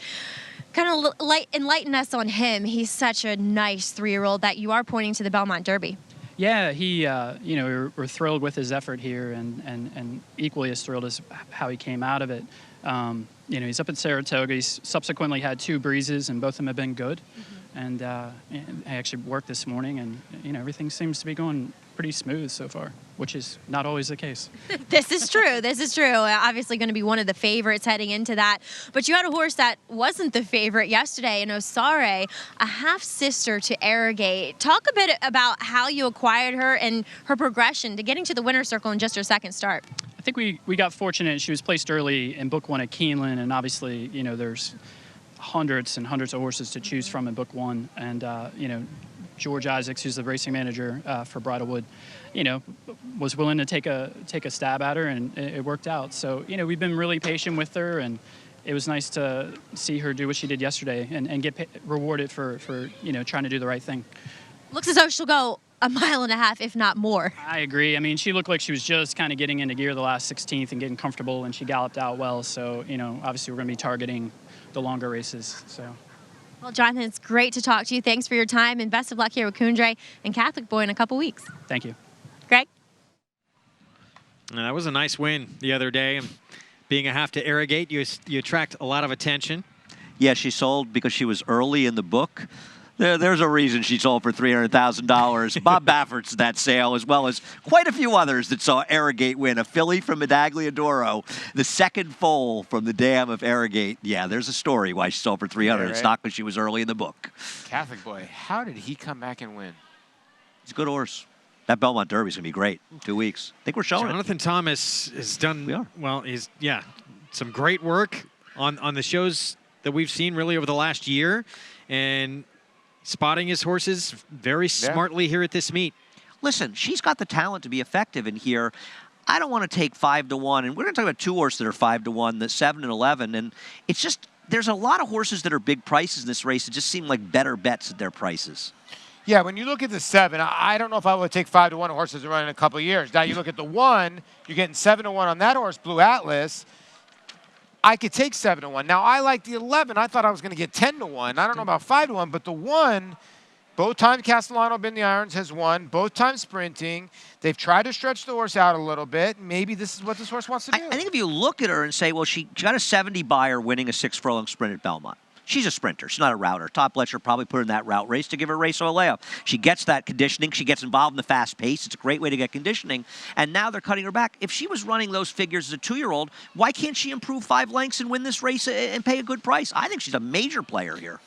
kind of enlighten us on him. He's such a nice 3-year-old that you are pointing to the Belmont Derby. Yeah, he, you know, we're thrilled with his effort here, and equally as thrilled as how he came out of it. You know, he's up at Saratoga. He's subsequently had 2 breezes, and both of them have been good. Mm-hmm. And I actually worked this morning, and you know, everything seems to be going pretty smooth so far, which is not always the case. This is true. This is true. Obviously going to be one of the favorites heading into that. But you had a horse that wasn't the favorite yesterday in Osare, a half-sister to Arrogate. Talk a bit about how you acquired her and her progression to getting to the winner's circle in just her 2nd start. I think we got fortunate. She was placed early in Book 1 at Keeneland, and obviously, you know, there's hundreds and hundreds of horses to choose from in Book 1, and you know, George Isaacs, who's the racing manager for Bridlewood, you know, was willing to take a stab at her, and it worked out. So, you know, we've been really patient with her, and it was nice to see her do what she did yesterday and get rewarded for, you know, trying to do the right thing. Looks as though she'll go a mile and a half, if not more. I agree. I mean, she looked like she was just kind of getting into gear the last 16th and getting comfortable, and she galloped out well. So, you know, obviously we're going to be targeting the longer races. So. Well, Jonathan, it's great to talk to you. Thanks for your time, and best of luck here with Kundre and Catholic Boy in a couple weeks. Thank you. Greg? That was a nice win the other day. Being a half to Arrogate, you attract a lot of attention. Yeah, she sold because she was early in the book. There's a reason she sold for $300,000. Bob Baffert's that sale, as well as quite a few others that saw Arrogate win. A filly from Medaglia d'Oro, the second foal from the dam of Arrogate. Yeah, there's a story why she sold for $300. Yeah, right. It's not because she was early in the book. Catholic Boy, how did he come back and win? He's a good horse. That Belmont Derby's going to be great. 2 weeks. I think we're showing Jonathan Thomas has done, well, some great work on the shows that we've seen really over the last year. And spotting his horses very smartly here at this meet. Listen, she's got the talent to be effective in here. I don't want to take 5-1, and we're going to talk about two horses that are 5-1, the 7 and 11, and it's just there's a lot of horses that are big prices in this race that just seem like better bets at their prices. Yeah, when you look at the 7, I don't know if I would take 5-1 horses to run in a couple of years. Now you look at the 1, you're getting 7-1 on that horse, Blue Atlas. I could take 7-1. Now, I like the 11. I thought I was going to get 10-1. I don't know about 5-1, but the 1, both times Castellano been the irons has won, both times sprinting. They've tried to stretch the horse out a little bit. Maybe this is what this horse wants to do. I think if you look at her and say, well, she got a 70 buyer winning a 6-furlong sprint at Belmont. She's a sprinter. She's not a router. Todd Pletcher probably put her in that route race to give her a race or a layup. She gets that conditioning. She gets involved in the fast pace. It's a great way to get conditioning. And now they're cutting her back. If she was running those figures as a 2-year-old, why can't she improve 5 lengths and win this race and pay a good price? I think she's a major player here.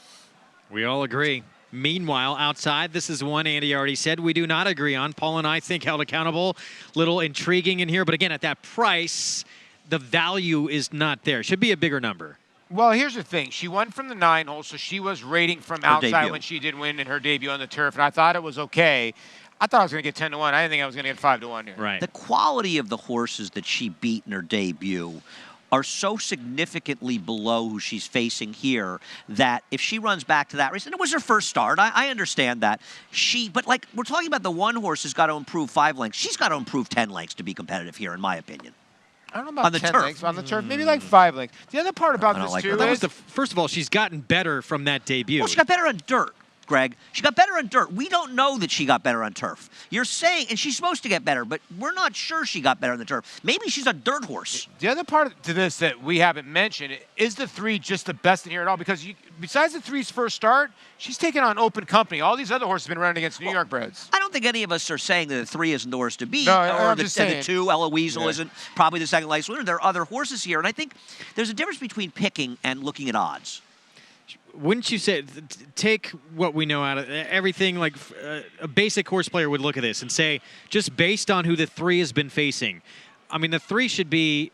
We all agree. Meanwhile, outside, this is one Andy already said we do not agree on. Paul and I think held accountable. Little intriguing in here. But again, at that price, the value is not there. Should be a bigger number. Well, here's the thing. She won from the 9 hole, so she was rating from outside debut. when she did win in her debut on the turf, and I thought it was okay. I thought I was going to get 10-1. I didn't think I was going to get 5-1 here. Right. The quality of the horses that she beat in her debut are so significantly below who she's facing here that if she runs back to that race, and it was her first start, I understand that. But like, we're talking about the 1 horse has got to improve 5 lengths. She's got to improve 10 lengths to be competitive here, in my opinion. I don't know about on the 10 turf. lengths. On the turf, maybe like 5 lengths. The other part about this, too, is... First of all, she's gotten better from that debut. Well, she got better on dirt, Greg. She got better on dirt. We don't know that she got better on turf. You're saying, and she's supposed to get better, but we're not sure she got better on the turf. Maybe she's a dirt horse. The other part to this that we haven't mentioned, is the 3 just the best in here at all? Because besides the 3's first start, she's taken on open company. All these other horses have been running against New York breds. I don't think any of us are saying that the 3 isn't the horse to beat, No, or I'm just saying. the 2, Ella Weasel, isn't probably the second licensed winner. There are other horses here, and I think there's a difference between picking and looking at odds. Wouldn't you say, take what we know out of everything, like a basic horse player would look at this and say, just based on who the 3 has been facing, I mean, the 3 should be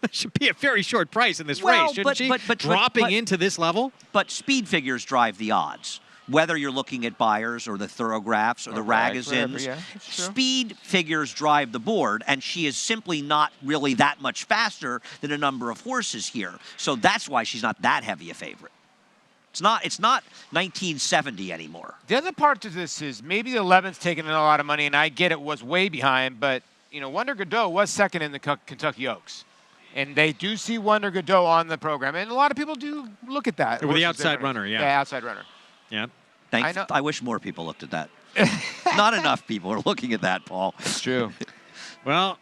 a very short price in this race, shouldn't she? But dropping into this level? But speed figures drive the odds. Whether you're looking at Buyers or the Thoroughgraphs or the Ragazins, speed figures drive the board, and she is simply not really that much faster than a number of horses here. So that's why she's not that heavy a favorite. It's not 1970 anymore. The other part to this is maybe the 11's taking in a lot of money, and I get it was way behind, but, you know, Wonder Godot was second in the Kentucky Oaks. And they do see Wonder Godot on the program, and a lot of people do look at that. Or the outside runner, yeah. Yeah, outside runner. Yeah. I wish more people looked at that. Not enough people are looking at that, Paul. It's true. Well,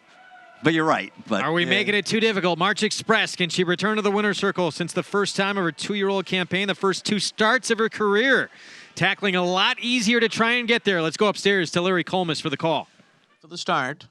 but you're right. But are we making it too difficult? March Express, can she return to the winner's circle since the first time of her 2-year-old campaign, the first 2 starts of her career? Tackling a lot easier to try and get there. Let's go upstairs to Larry Colmus for the call. For the start.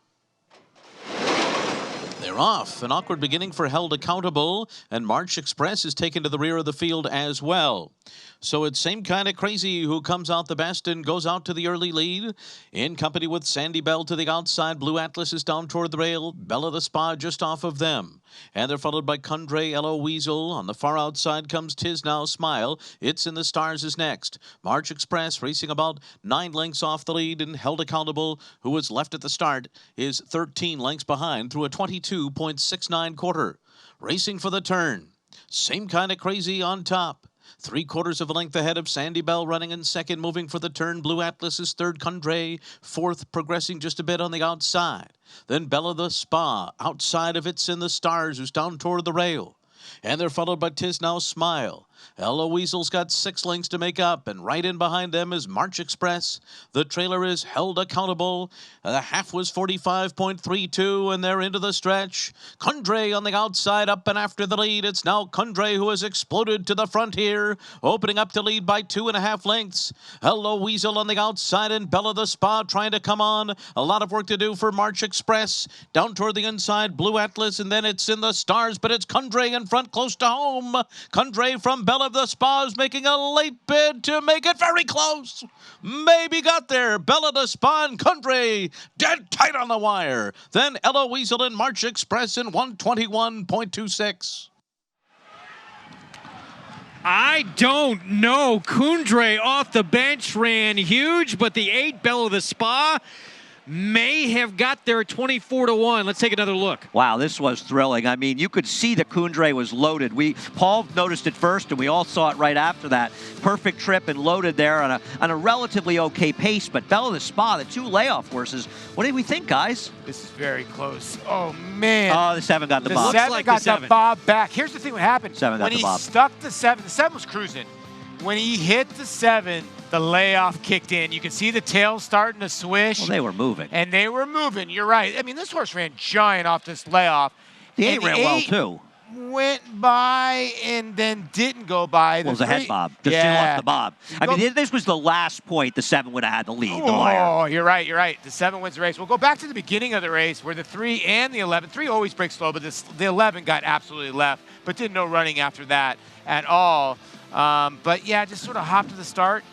There They're off. An awkward beginning for Held Accountable, and March Express is taken to the rear of the field as well. So it's Same Kind of Crazy who comes out the best and goes out to the early lead. In company with Sandy Bell to the outside. Blue Atlas is down toward the rail. Bella the Spa just off of them. And they're followed by Kundre, Elo Weasel. On the far outside comes Tis Now Smile. It's in the Stars is next. March Express racing about 9 lengths off the lead, and Held Accountable, who was left at the start, is 13 lengths behind through a 22.69 quarter. Racing for the turn. Same Kind of Crazy on top. 3/4 of a length ahead of Sandy Bell, running in second. Moving for the turn, Blue Atlas is third. Kundre fourth, progressing just a bit on the outside. Then Bella the Spa outside of It's in the Stars, who's down toward the rail. And they're followed by Tis Now Smile. Ella Weasel's got 6 lengths to make up, and right in behind them is March Express. The trailer is Held Accountable. The half was 45.32, and they're into the stretch. Kundre on the outside, up and after the lead. It's now Kundre who has exploded to the front here, opening up to lead by 2.5 lengths. Ella Weasel on the outside, and Bella the Spa trying to come on. A lot of work to do for March Express. Down toward the inside, Blue Atlas, and then It's in the Stars, but it's Kundre in front close to home. Kundre from Bella the Spa is making a late bid to make it very close. Maybe got there. Bella the Spa and Kundre dead tight on the wire. Then Ella Weasel and March Express in 121.26. I don't know. Kundre off the bench ran huge, but the 8 Bella the Spa may have got there at 24-1. Let's take another look. Wow, this was thrilling. I mean, you could see that Kundre was loaded. Paul noticed it first, and we all saw it right after that. Perfect trip and loaded there on a relatively okay pace. But Bella the Spa, the 2 layoff horses, what did we think, guys? This is very close. Oh, man. Oh, the 7 got the bob. The 7 got the bob back. Here's the thing what happened. 7 got the bob. When he stuck the 7 was cruising. When he hit the 7, the layoff kicked in. You can see the tail starting to swish. Well, they were moving. And they were moving. You're right. I mean, this horse ran giant off this layoff. The 8 ran well, too. Went by and then didn't go by. Well, it was a head bob. Just off the bob. I mean, this was the last point the 7 would have had the lead. Oh, you're right. You're right. The 7 wins the race. We'll go back to the beginning of the race where the 3 and the 11. 3 always breaks slow, but the 11 got absolutely left, but did no running after that at all. But yeah, just sort of hopped to the start.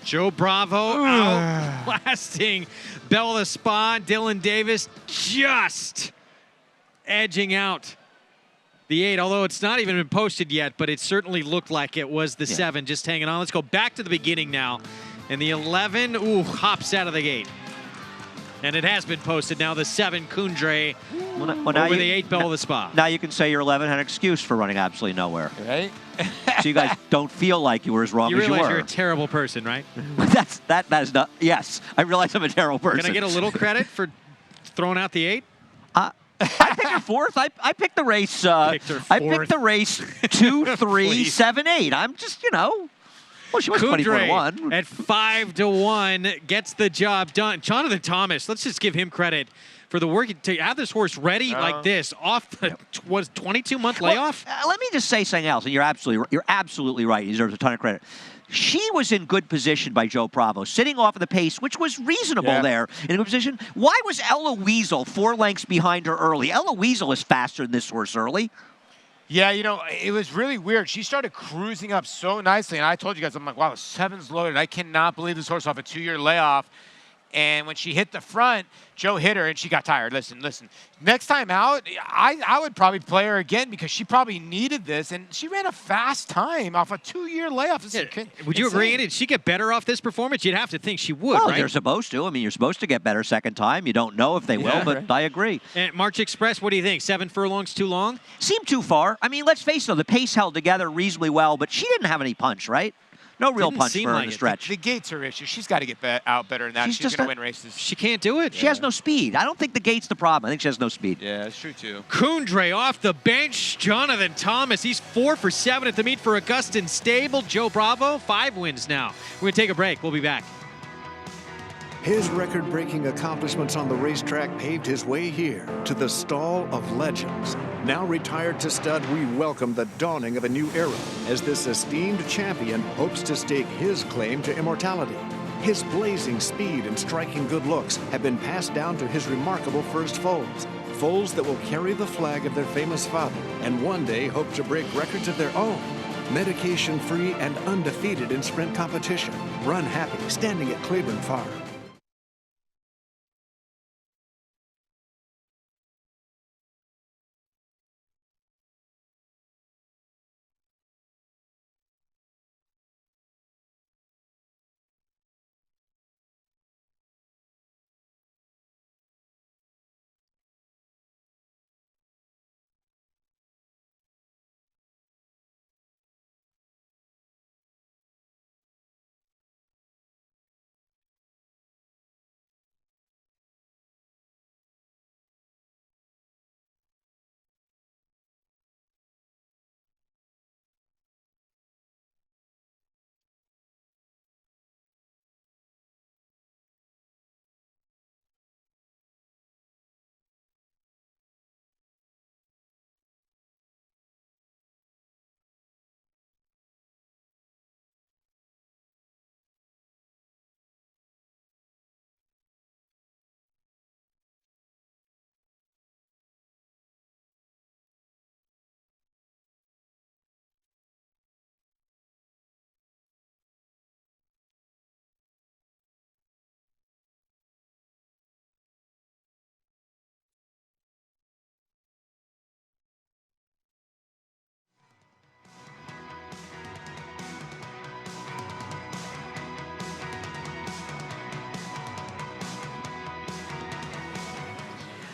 Joe Bravo outlasting Bella the Spa. Dylan Davis just edging out the 8, although it's not even been posted yet, but it certainly looked like it was the 7 just hanging on. Let's go back to the beginning now. And the 11, hops out of the gate. And it has been posted now, the 7 Kundre over the 8 Bella the Spa. Now you can say your 11 had an excuse for running absolutely nowhere. Right? So you guys don't feel like you were as wrong as you were. You realize you're a terrible person, right? that is not, yes, I realize I'm a terrible person. Can I get a little credit for throwing out the 8? I picked her 4th. I picked the race. I picked the race 2, 3, 7, 8. I'm just, well, she was 24-1. At 5-1 gets the job done. Jonathan Thomas, let's just give him credit for the work to have this horse ready like this off the 22-month layoff. Well, let me just say something else, and you're absolutely right. He deserves a ton of credit. She was in good position by Joe Bravo, sitting off of the pace, which was reasonable there in a good position. Why was Ella Weasel 4 lengths behind her early? Ella Weasel is faster than this horse early. Yeah, it was really weird. She started cruising up so nicely, and I told you guys, I'm like, wow, the 7's loaded. I cannot believe this horse off a 2-year layoff. And when she hit the front, Joe hit her, and she got tired. Listen. Next time out, I would probably play her again because she probably needed this, and she ran a fast time off a 2-year layoff. Would you agree? Did she get better off this performance? You'd have to think she would, well, right? They're supposed to. I mean, you're supposed to get better second time. You don't know if they will, but I agree. And March Express, what do you think? 7 furlongs too long? Seemed too far. I mean, let's face it, the pace held together reasonably well, but she didn't have any punch, right? No real punch for her in the stretch. The gate's her issue. She's got to get out better than that. She's going to win races. She can't do it. She has no speed. I don't think the gate's the problem. I think she has no speed. Yeah, that's true, too. Kundre off the bench. Jonathan Thomas, he's 4 for 7 at the meet for Augustin Stable. Joe Bravo, 5 wins now. We're going to take a break. We'll be back. His record-breaking accomplishments on the racetrack paved his way here to the Stall of Legends. Now retired to stud, we welcome the dawning of a new era as this esteemed champion hopes to stake his claim to immortality. His blazing speed and striking good looks have been passed down to his remarkable first foals. Foals that will carry the flag of their famous father and one day hope to break records of their own. Medication-free and undefeated in sprint competition. Run Happy, standing at Cleveland Farm.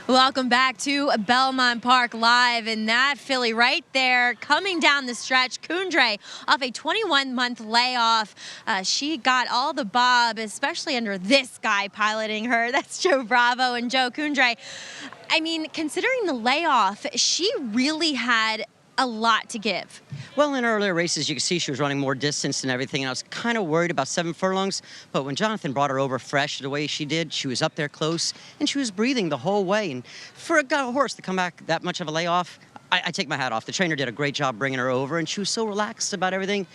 Welcome back to Belmont Park Live, and that filly right there coming down the stretch, Kundre, off a 21-month layoff. She got all the bob, especially under this guy piloting her. That's Joe Bravo. And Joe, Kundre, I mean, considering the layoff, she really had a lot to give. Well, in earlier races, you could see she was running more distance and everything, and I was kind of worried about 7 furlongs, but when Jonathan brought her over fresh the way she did, she was up there close, and she was breathing the whole way, and for a horse to come back that much of a layoff, I take my hat off. The trainer did a great job bringing her over, and she was so relaxed about everything.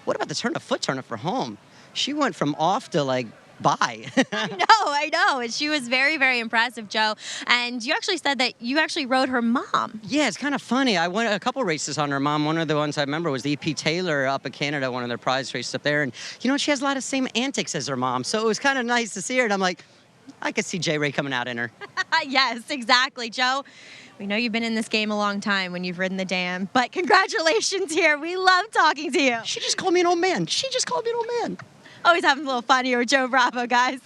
What about the turn of foot turner for home? She went from off to, like, bye. I know. And she was very, very impressive, Joe. And you actually said that you actually rode her mom. Yeah, it's kind of funny. I won a couple races on her mom. One of the ones I remember was the E.P. Taylor up in Canada, one of their prize races up there. And, you know, she has a lot of same antics as her mom. So it was kind of nice to see her. And I'm like, I could see J. Ray coming out in her. Yes, exactly, Joe. We know you've been in this game a long time when you've ridden the dam, but congratulations here. We love talking to you. She just called me an old man. Always having a little fun here with Joe Bravo, guys.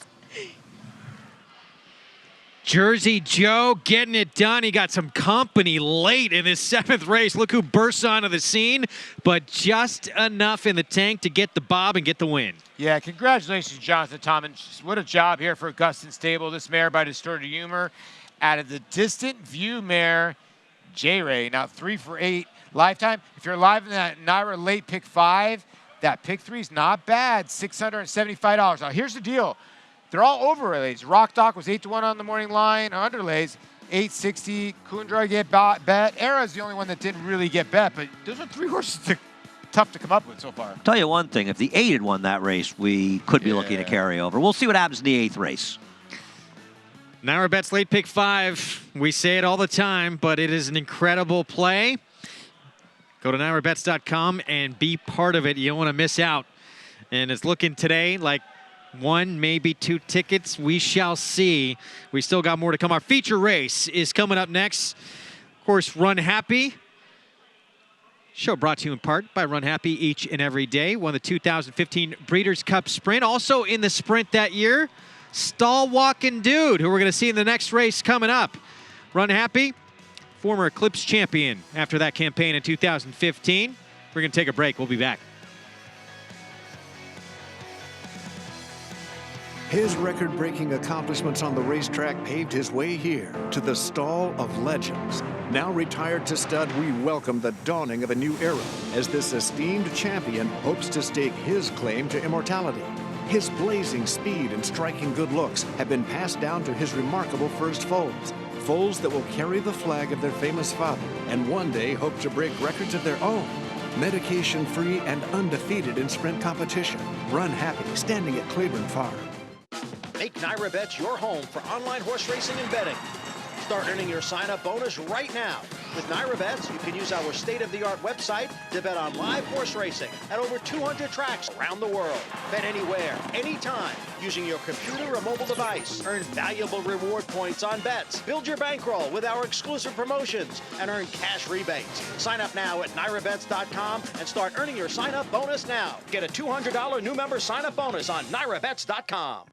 Jersey Joe getting it done. He got some company late in his 7th race. Look who bursts onto the scene, but just enough in the tank to get the bob and get the win. Yeah, congratulations, Jonathan Thomas. What a job here for Augustin Stable. This mare by Distorted Humor out of the Distant View mare, J-Ray. Now 3 for 8 lifetime. If you're live in that Naira late pick 5, that pick 3 is not bad, $675. Now here's the deal. They're all overlays. Rock Dock was 8-1 on the morning line. Underlays, $860. Kundra get bet. Era's the only one that didn't really get bet, but those are 3 horses tough to come up with so far. Tell you one thing, if the 8 had won that race, we could be looking at carryover. We'll see what happens in the 8th race. Naira Bet's late pick 5. We say it all the time, but it is an incredible play. Go to NairaBets.com and be part of it. You don't want to miss out. And it's looking today like 1, maybe 2 tickets. We shall see. We still got more to come. Our feature race is coming up next. Of course, Run Happy. Show brought to you in part by Run Happy each and every day. Won the 2015 Breeders' Cup Sprint. Also in the sprint that year, Stall Walking Dude, who we're going to see in the next race coming up. Run Happy, former Eclipse champion after that campaign in 2015. We're going to take a break. We'll be back. His record-breaking accomplishments on the racetrack paved his way here to the Stall of Legends. Now retired to stud, we welcome the dawning of a new era as this esteemed champion hopes to stake his claim to immortality. His blazing speed and striking good looks have been passed down to his remarkable first foals. Foals that will carry the flag of their famous father and one day hope to break records of their own. Medication-free and undefeated in sprint competition. Run Happy, standing at Cleveland Farm. Make NairaBets your home for online horse racing and betting. Start earning your sign-up bonus right now. With Naira Bets, you can use our state-of-the-art website to bet on live horse racing at over 200 tracks around the world. Bet anywhere, anytime, using your computer or mobile device. Earn valuable reward points on bets. Build your bankroll with our exclusive promotions and earn cash rebates. Sign up now at NairaBets.com and start earning your sign-up bonus now. Get a $200 new member sign-up bonus on NairaBets.com.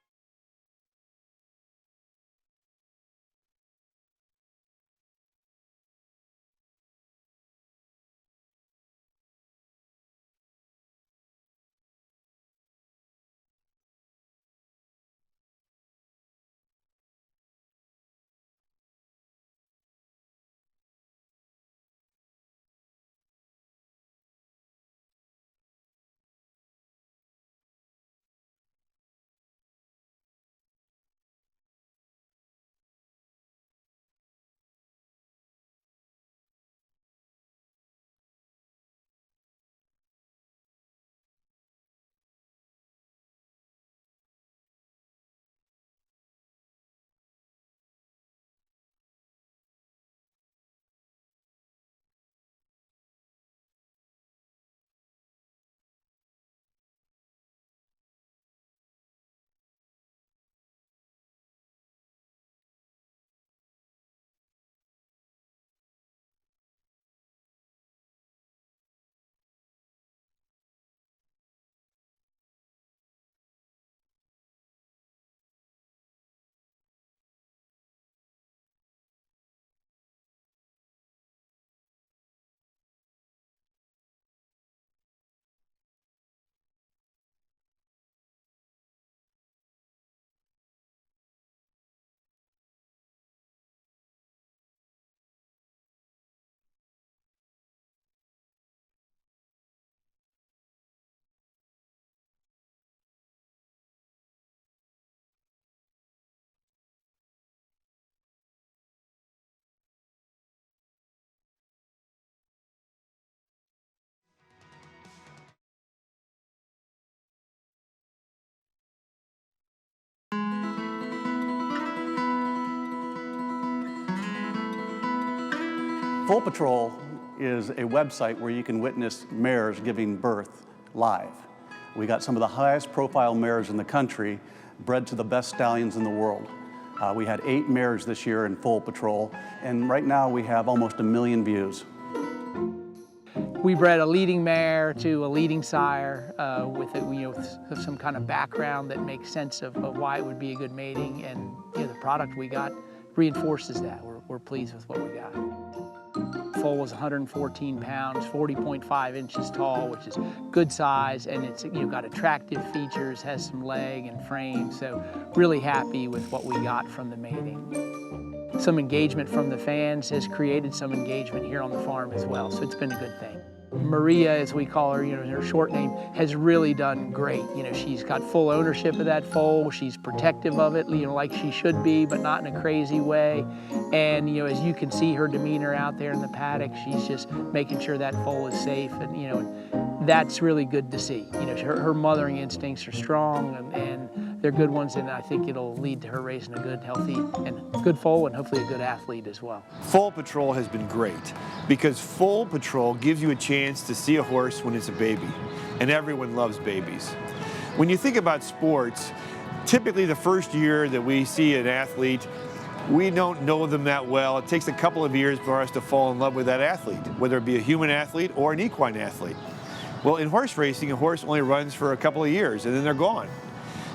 Full Patrol is a website where you can witness mares giving birth live. We got some of the highest profile mares in the country, bred to the best stallions in the world. We had 8 mares this year in Full Patrol, and right now we have almost 1 million views. We bred a leading mare to a leading sire with some kind of background that makes sense of why it would be a good mating, and the product we got reinforces that. We're pleased with what we got. Foal was 114 pounds, 40.5 inches tall, which is good size, and it's got attractive features, has some leg and frame, so really happy with what we got from the mating. Some engagement from the fans has created some engagement here on the farm as well, so it's been a good thing. Maria, as we call her, her short name, has really done great. She's got full ownership of that foal. She's protective of it, like she should be, but not in a crazy way. And, as you can see her demeanor out there in the paddock, she's just making sure that foal is safe, and, that's really good to see. Her mothering instincts are strong, and they're good ones, and I think it'll lead to her raising a good, healthy, and good foal, and hopefully a good athlete as well. Full Patrol has been great because Full Patrol gives you a chance to see a horse when it's a baby, and everyone loves babies. When you think about sports, typically the first year that we see an athlete, we don't know them that well. It takes a couple of years for us to fall in love with that athlete, whether it be a human athlete or an equine athlete. Well, in horse racing, a horse only runs for a couple of years and then they're gone.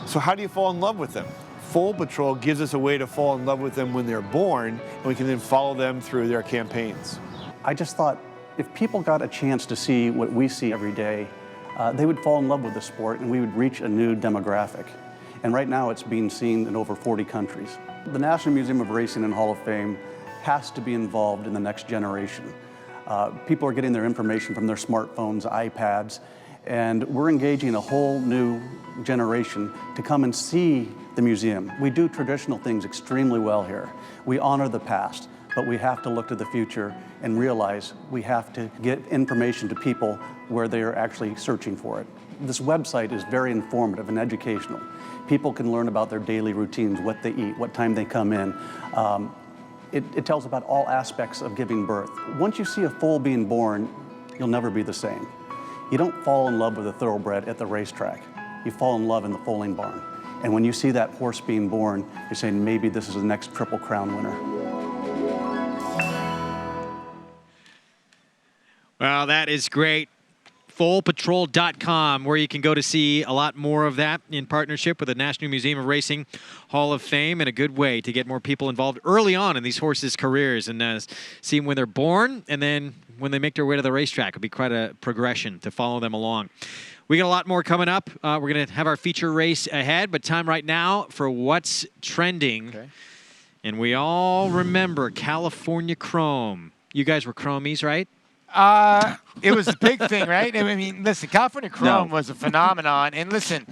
So how do you fall in love with them? Full Patrol gives us a way to fall in love with them when they're born, and we can then follow them through their campaigns. I just thought if people got a chance to see what we see every day, they would fall in love with the sport and we would reach a new demographic. And right now it's being seen in over 40 countries. The National Museum of Racing and Hall of Fame has to be involved in the next generation. People are getting their information from their smartphones, iPads, and we're engaging a whole new generation to come and see the museum. We do traditional things extremely well here. We honor the past, but we have to look to the future and realize we have to get information to people where they are actually searching for it. This website is very informative and educational. People can learn about their daily routines, what they eat, what time they come in. It tells about all aspects of giving birth. Once you see a foal being born, you'll never be the same. You don't fall in love with a thoroughbred at the racetrack. You fall in love in the foaling barn. And when you see that horse being born, you're saying maybe this is the next Triple Crown winner. Well, that is great. FoalPatrol.com, where you can go to see a lot more of that in partnership with the National Museum of Racing Hall of Fame, and a good way to get more people involved early on in these horses' careers and see them when they're born and then when they make their way to the racetrack. It'll be quite a progression to follow them along. We got a lot more coming up. We're going to have our feature race ahead, but time right now for What's Trending. Okay. And we all remember California Chrome. You guys were Chromies, right? It was a big thing, right? I mean, listen, California Chrome was a phenomenon. And listen,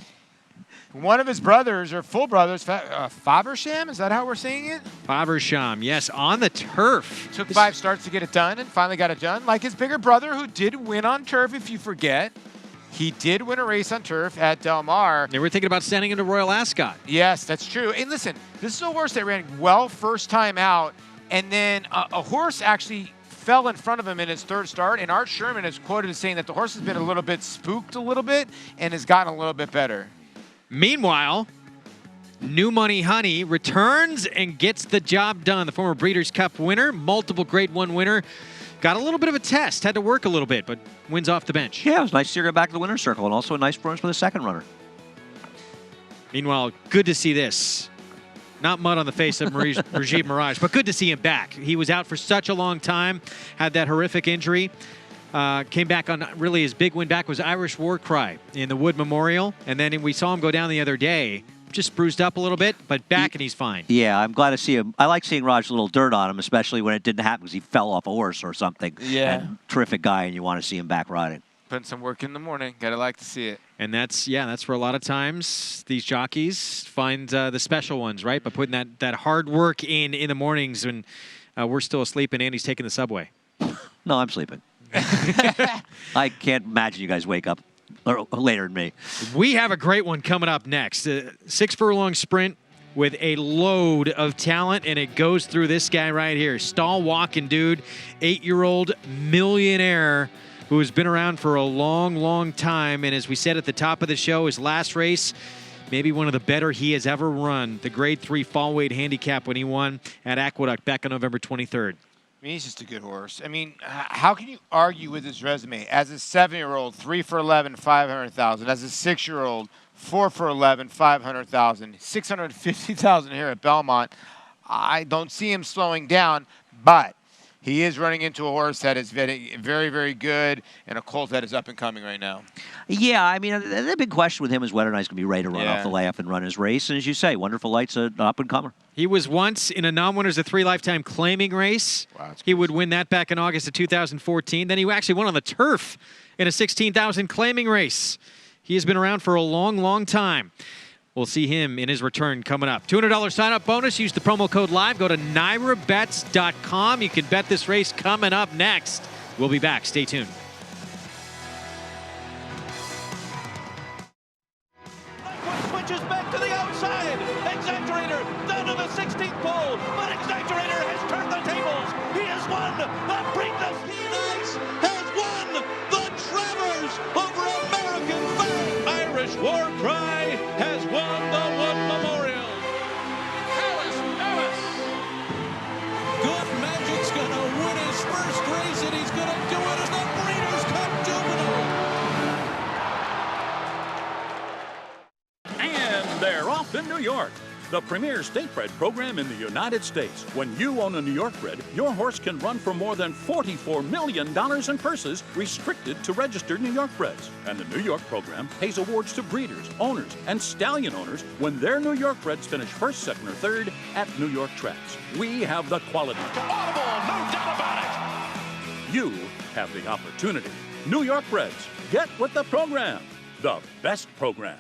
one of his brothers, or full brothers, Fabersham, is that how we're saying it? Fabersham, yes, on the turf. Took 5 starts to get it done and finally got it done. Like his bigger brother, who did win on turf, if you forget. He did win a race on turf at Del Mar. They were thinking about sending him to Royal Ascot. Yes, that's true. And listen, this is a horse that ran well first time out, and then a horse actually fell in front of him in his third start, and Art Sherman is quoted as saying that the horse has been a little bit spooked a little bit and has gotten a little bit better. Meanwhile, New Money Honey returns and gets the job done. The former Breeders' Cup winner, multiple Grade 1 winner, got a little bit of a test, had to work a little bit, but wins off the bench. Yeah, it was nice to see her go back to the winner's circle, and also a nice performance for the second runner. Meanwhile, good to see this. Not mud on the face of Rajiv Mirage, but good to see him back. He was out for such a long time, had that horrific injury. Came back on, really his big win back was Irish War Cry in the Wood Memorial. And then we saw him go down the other day, just bruised up a little bit, but back and he's fine. Yeah, I'm glad to see him. I like seeing Raj a little dirt on him, especially when it didn't happen because he fell off a horse or something. Yeah. And terrific guy, and you want to see him back riding. Putting some work in the morning. Gotta like to see it. And that's where a lot of times these jockeys find the special ones, right? By putting that hard work in the mornings when we're still asleep and Andy's taking the subway. No, I'm sleeping. I can't imagine you guys wake up later than me. We have a great one coming up next. 6 furlong sprint with a load of talent, and it goes through this guy right here. Stall walking dude, 8-year-old millionaire who has been around for a long, long time. And as we said at the top of the show, his last race, maybe one of the better he has ever run. The Grade 3 fall weight handicap when he won at Aqueduct back on November 23rd. I mean, he's just a good horse. I mean, how can you argue with his resume? As a 7-year-old, 3 for 11, 500,000. As a 6-year-old, 4 for 11, 500,000. 650,000 here at Belmont. I don't see him slowing down, but he is running into a horse that is very, very, very good and a colt that is up and coming right now. Yeah, I mean, the big question with him is whether or not he's going to be ready to run off the layoff and run his race. And as you say, Wonderful Light's an up-and-comer. He was once in a non-winners of 3 lifetime claiming race. Wow, he would win that back in August of 2014. Then he actually won on the turf in a 16,000 claiming race. He has been around for a long, long time. We'll see him in his return coming up. $200 sign-up bonus. Use the promo code LIVE. Go to NYRABets.com. You can bet this race coming up next. We'll be back. Stay tuned. Switches back to the outside. Exaggerator down to the 16th pole. But Exaggerator has turned the tables. He has won the Preakness. Nice has won the Travers over American Flag. Irish War Cry has won the Wood Memorial. Alice. Good Magic's going to win his first race, and he's going to do it as the Breeders' Cup Juvenile. And they're off in New York, the premier state-bred program in the United States. When you own a New York bred, your horse can run for more than $44 million in purses, restricted to registered New York breds. And the New York program pays awards to breeders, owners, and stallion owners when their New York breds finish first, second, or third at New York tracks. We have the quality. Audible, no doubt about it. You have the opportunity. New York breds, get with the program. The best program.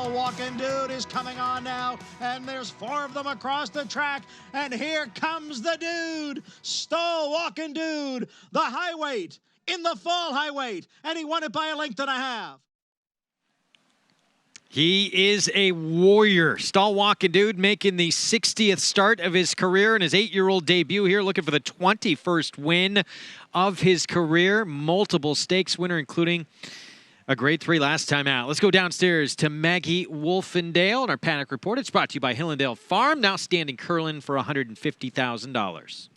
Stall Walking Dude is coming on now, and there's 4 of them across the track, and here comes the dude, Stall Walking Dude, the high weight, in the fall high weight, and he won it by a length and a half. He is a warrior. Stall Walking Dude making the 60th start of his career in his 8-year-old debut here, looking for the 21st win of his career. Multiple stakes winner, including a grade 3 last time out. Let's go downstairs to Maggie Wolfendale and our Paddock Report. It's brought to you by Hillendale Farm, now standing curling for $150,000.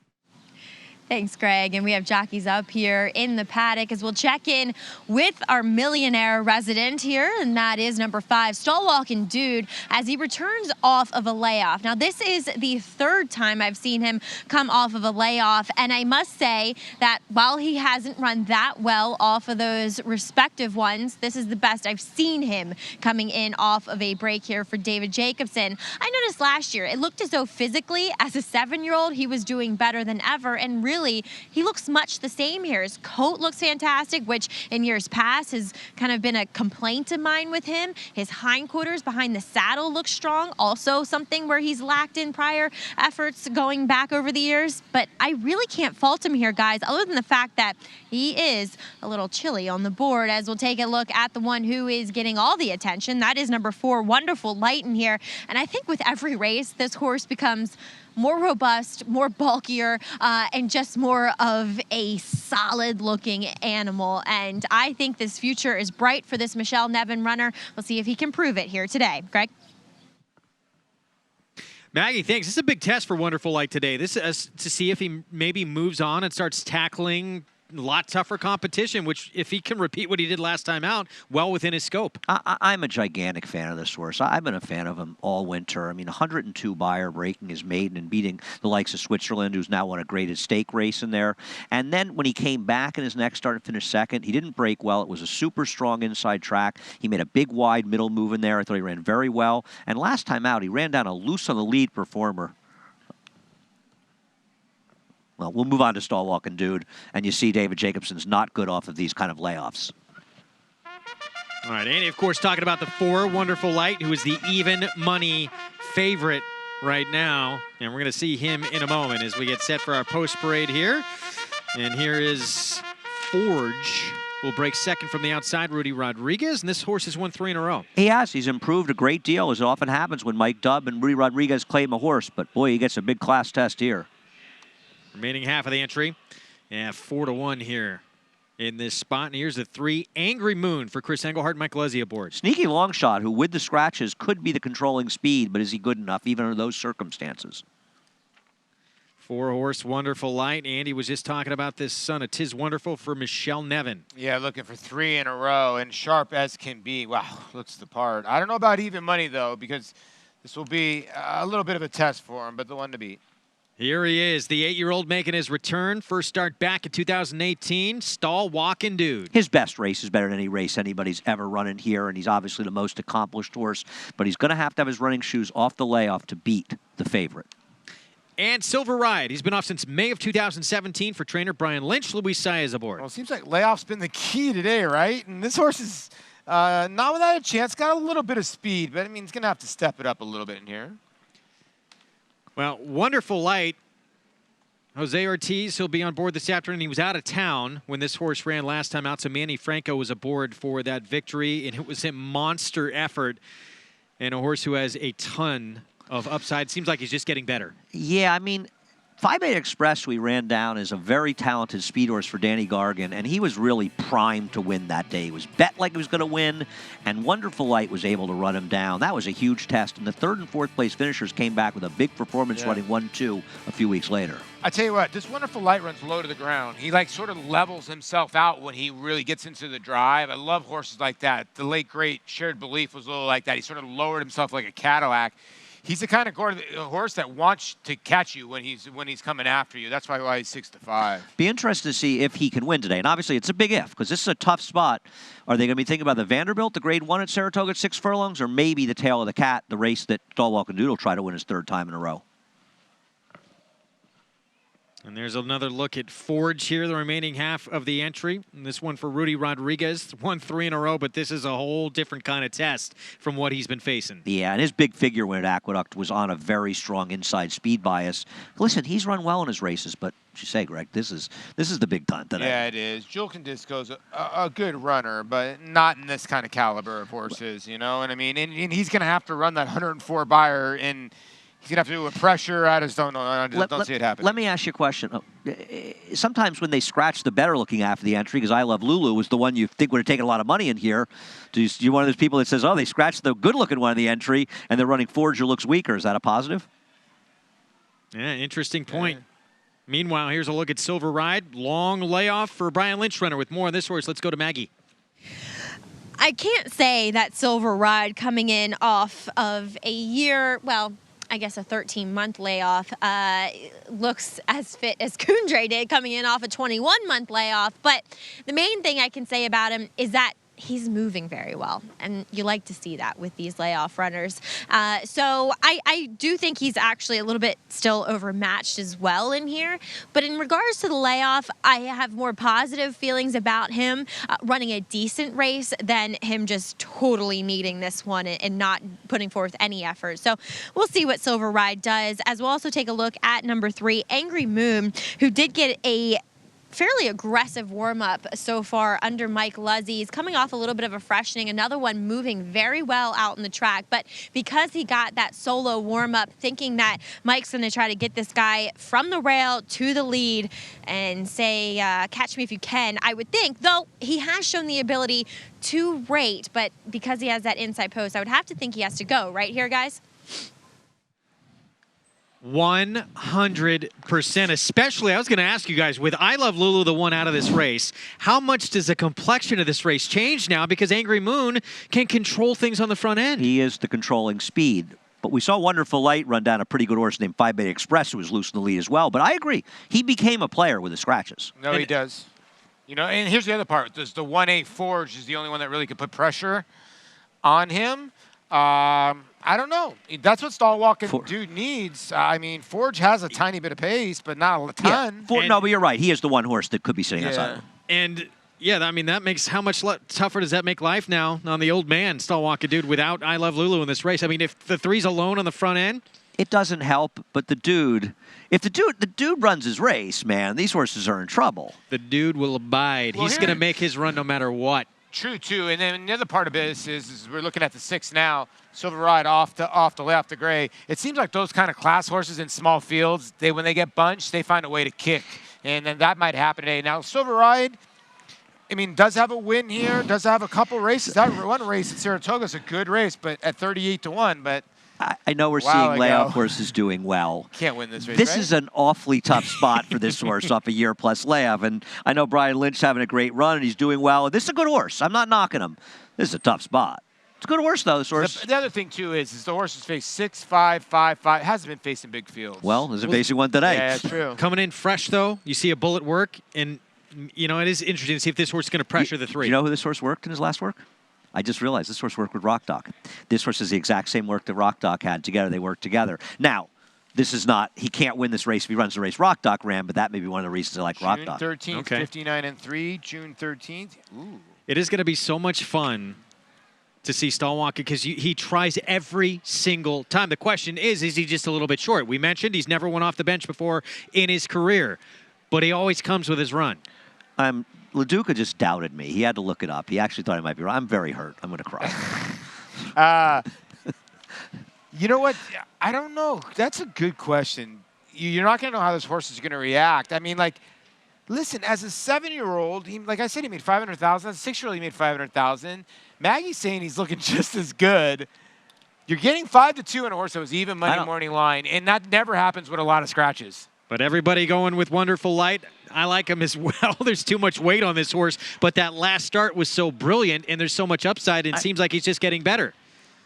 Thanks, Greg. And we have jockeys up here in the paddock as we'll check in with our millionaire resident here, and that is number 5, Stall Walking Dude, as he returns off of a layoff. Now, this is the 3rd time I've seen him come off of a layoff, and I must say that while he hasn't run that well off of those respective ones, this is the best I've seen him coming in off of a break here for David Jacobson. I noticed last year, it looked as though physically, as a 7-year-old, he was doing better than ever, and really, he looks much the same here. His coat looks fantastic, which in years past has kind of been a complaint of mine with him. His hindquarters behind the saddle look strong, also something where he's lacked in prior efforts going back over the years. But I really can't fault him here, guys, other than the fact that he is a little chilly on the board, as we'll take a look at the one who is getting all the attention. That is number 4, Wonderful Light in here. And I think with every race, this horse becomes more robust, more bulkier, and just more of a solid-looking animal. And I think this future is bright for this Michelle Nevin runner. We'll see if he can prove it here today. Greg? Maggie, thanks. This is a big test for Wonderful Light today. This is to see if he maybe moves on and starts tackling a lot tougher competition, which if he can repeat what he did last time out, well within his scope. I'm a gigantic fan of this horse. I've been a fan of him all winter. I mean, 102 Beyer breaking his maiden and beating the likes of Switzerland, who's now won a graded stake race in there. And then when he came back in his next start and finished 2nd, he didn't break well. It was a super strong inside track. He made a big wide middle move in there. I thought he ran very well. And last time out, he ran down a loose on the lead performer. Well, we'll move on to Stall Walking Dude, and you see David Jacobson's not good off of these kind of layoffs. All right, Andy, of course, talking about the 4, Wonderful Light, who is the even money favorite right now. And we're going to see him in a moment as we get set for our post parade here. And here is Forge. Will break 2nd from the outside, Rudy Rodriguez, and this horse has won 3 in a row. He has. He's improved a great deal, as it often happens when Mike Dubb and Rudy Rodriguez claim a horse. But, boy, he gets a big class test here. Remaining half of the entry. Yeah, 4-1 here in this spot. And here's the 3, Angry Moon for Chris Engelhardt, Michael Leslie aboard. Sneaky long shot, who with the scratches could be the controlling speed, but is he good enough even under those circumstances? 4-horse Wonderful Light. Andy was just talking about this son of Tis Wonderful for Michelle Nevin. Yeah, looking for 3 in a row, and sharp as can be. Wow, looks the part. I don't know about even money, though, because this will be a little bit of a test for him, but the one to beat. Here he is, the 8-year-old making his return. First start back in 2018, Stall Walking Dude. His best race is better than any race anybody's ever run in here, and he's obviously the most accomplished horse, but he's going to have his running shoes off the layoff to beat the favorite. And Silver Riot. He's been off since May of 2017 for trainer Brian Lynch. Luis Saez aboard. Well, it seems like layoff's been the key today, right? And this horse is not without a chance. Got a little bit of speed, but I mean, he's going to have to step it up a little bit in here. Well, Wonderful Light, Jose Ortiz, he'll be on board this afternoon. He was out of town when this horse ran last time out, so Manny Franco was aboard for that victory, and it was a monster effort, and a horse who has a ton of upside. Seems like he's just getting better. Yeah, I mean, 5-8 Express we ran down is a very talented speed horse for Danny Gargan, and he was really primed to win that day. He was bet like he was going to win, and Wonderful Light was able to run him down. That was a huge test, and the 3rd and 4th place finishers came back with a big performance running 1-2 a few weeks later. I tell you what, this Wonderful Light runs low to the ground. He like sort of levels himself out when he really gets into the drive. I love horses like that. The late great Shared Belief was a little like that. He sort of lowered himself like a Cadillac. He's the kind of horse that wants to catch you when he's coming after you. That's probably why he's 6-5. Be interested to see if he can win today. And obviously, it's a big if, because this is a tough spot. Are they going to be thinking about the Vanderbilt, the grade 1 at Saratoga at 6 furlongs, or maybe the Tail of the Cat, the race that Stall Walking Dude will try to win his 3rd time in a row? And there's another look at Forge here, the remaining half of the entry. And this one for Rudy Rodriguez, won 3 in a row, but this is a whole different kind of test from what he's been facing. Yeah, and his big figure win at Aqueduct was on a very strong inside speed bias. Listen, he's run well in his races, but you say, Greg, this is the big time today. Yeah, it is. Jewel Condisco's a good runner, but not in this kind of caliber of horses, you know what I mean? And he's going to have to run that 104 buyer, and he's going to have to do a pressure. I just don't know. I don't see it happening. Let me ask you a question. Sometimes when they scratch the better-looking half of the entry, because I Love Lulu was the one you think would have taken a lot of money in here, you're one of those people that says, oh, they scratched the good-looking one in the entry, and they're running Forge who looks weaker. Is that a positive? Yeah, interesting point. Yeah. Meanwhile, here's a look at Silver Ride. Long layoff for Brian Lynch runner. With more on this horse, let's go to Maggie. I can't say that Silver Ride coming in off of a year, well, I guess a 13-month layoff, looks as fit as Kundre did coming in off a 21-month layoff. But the main thing I can say about him is that he's moving very well, and you like to see that with these layoff runners. So I do think he's actually a little bit still overmatched as well in here. But in regards to the layoff, I have more positive feelings about him running a decent race than him just totally needing this one and not putting forth any effort. So we'll see what Silver Ride does, as we'll also take a look at number 3, Angry Moon, who did get a fairly aggressive warm-up so far under Mike Luzzi. He's coming off a little bit of a freshening, another one moving very well out in the track. But because he got that solo warm-up, thinking that Mike's going to try to get this guy from the rail to the lead and say, catch me if you can, I would think, though he has shown the ability to rate, but because he has that inside post, I would have to think he has to go. Right here, guys? 100%, especially, I was going to ask you guys, with I Love Lulu, the one out of this race, how much does the complexion of this race change now because Angry Moon can control things on the front end? He is the controlling speed. But we saw Wonderful Light run down a pretty good horse named 5 Bay Express, who was loose in the lead as well. But I agree, he became a player with the scratches. No, he does. You know, and here's the other part. There's the 1-8 Forge is the only one that really could put pressure on him. I don't know. That's what Stallwalker dude needs. I mean, Forge has a tiny bit of pace, but not a ton. Yeah. No, but you're right. He is the one horse that could be sitting outside of him. And yeah, I mean, that makes how much tougher does that make life now on the old man, Stallwalker dude, without I Love Lulu in this race? I mean, if the 3's alone on the front end, it doesn't help. But the dude, if the dude runs his race, man, these horses are in trouble. The dude will abide. Well, he's going to make his run no matter what. True, too. And then the other part of this is we're looking at the 6 now. Silver Ride off the left, the gray. It seems like those kind of class horses in small fields, when they get bunched, they find a way to kick. And then that might happen today. Now, Silver Ride, I mean, does have a win here, does have a couple races. That one race at Saratoga is a good race, but at 38-1, but I know we're seeing layoff horses doing well. Can't win this race, This right? is an awfully tough spot for this horse off a year-plus layoff. And I know Brian Lynch having a great run, and he's doing well. This is a good horse. I'm not knocking him. This is a tough spot. It's a good horse, though, this horse. The other thing, too, is the horse has faced 6, 5, 5, 5. Hasn't been facing big fields. Well, isn't facing one today. Yeah, true. Coming in fresh, though, you see a bullet work, and, you know, it is interesting to see if this horse is going to pressure the 3. You know who this horse worked in his last work? I just realized this horse worked with Rock Doc. This horse is the exact same work that Rock Doc had together. They worked together. Now, this is not, he can't win this race if he runs the race Rock Doc ran, but that may be one of the reasons I like Rock Doc. June 13th, okay. 59-3, June 13th. Ooh. It is going to be so much fun to see Stallwalker because he tries every single time. The question is he just a little bit short? We mentioned he's never went off the bench before in his career, but he always comes with his run. LaDuca just doubted me. He had to look it up. He actually thought I might be wrong. I'm very hurt. I'm going to cry. You know what? I don't know. That's a good question. You're not going to know how this horse is going to react. I mean, like, listen, as a 7-year-old, like I said, he made $500,000. As a 6-year-old, he made $500,000. Maggie's saying he's looking just as good. You're getting 5-2 in a horse that was even Monday morning line, and that never happens with a lot of scratches. But everybody going with Wonderful Light. I like him as well. There's too much weight on this horse, but that last start was so brilliant, and there's so much upside, and it seems like he's just getting better.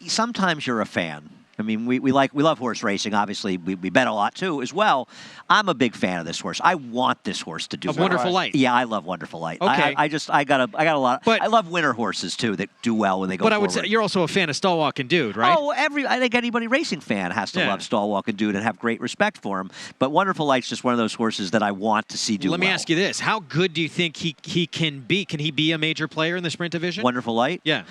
Sometimes you're a fan, I mean, we love horse racing. Obviously, we bet a lot too as well. I'm a big fan of this horse. I want this horse to do well. Wonderful Light. Yeah, I love Wonderful Light. Okay. I got a lot. But I love winter horses too that do well when they go. But forward. I would say you're also a fan of Stall Walking Dude, right? Oh, I think anybody racing fan has to love Stall Walking Dude and have great respect for him. But Wonderful Light's just one of those horses that I want to see do well. Let me ask you this: how good do you think he can be? Can he be a major player in the sprint division? Wonderful Light. Yeah.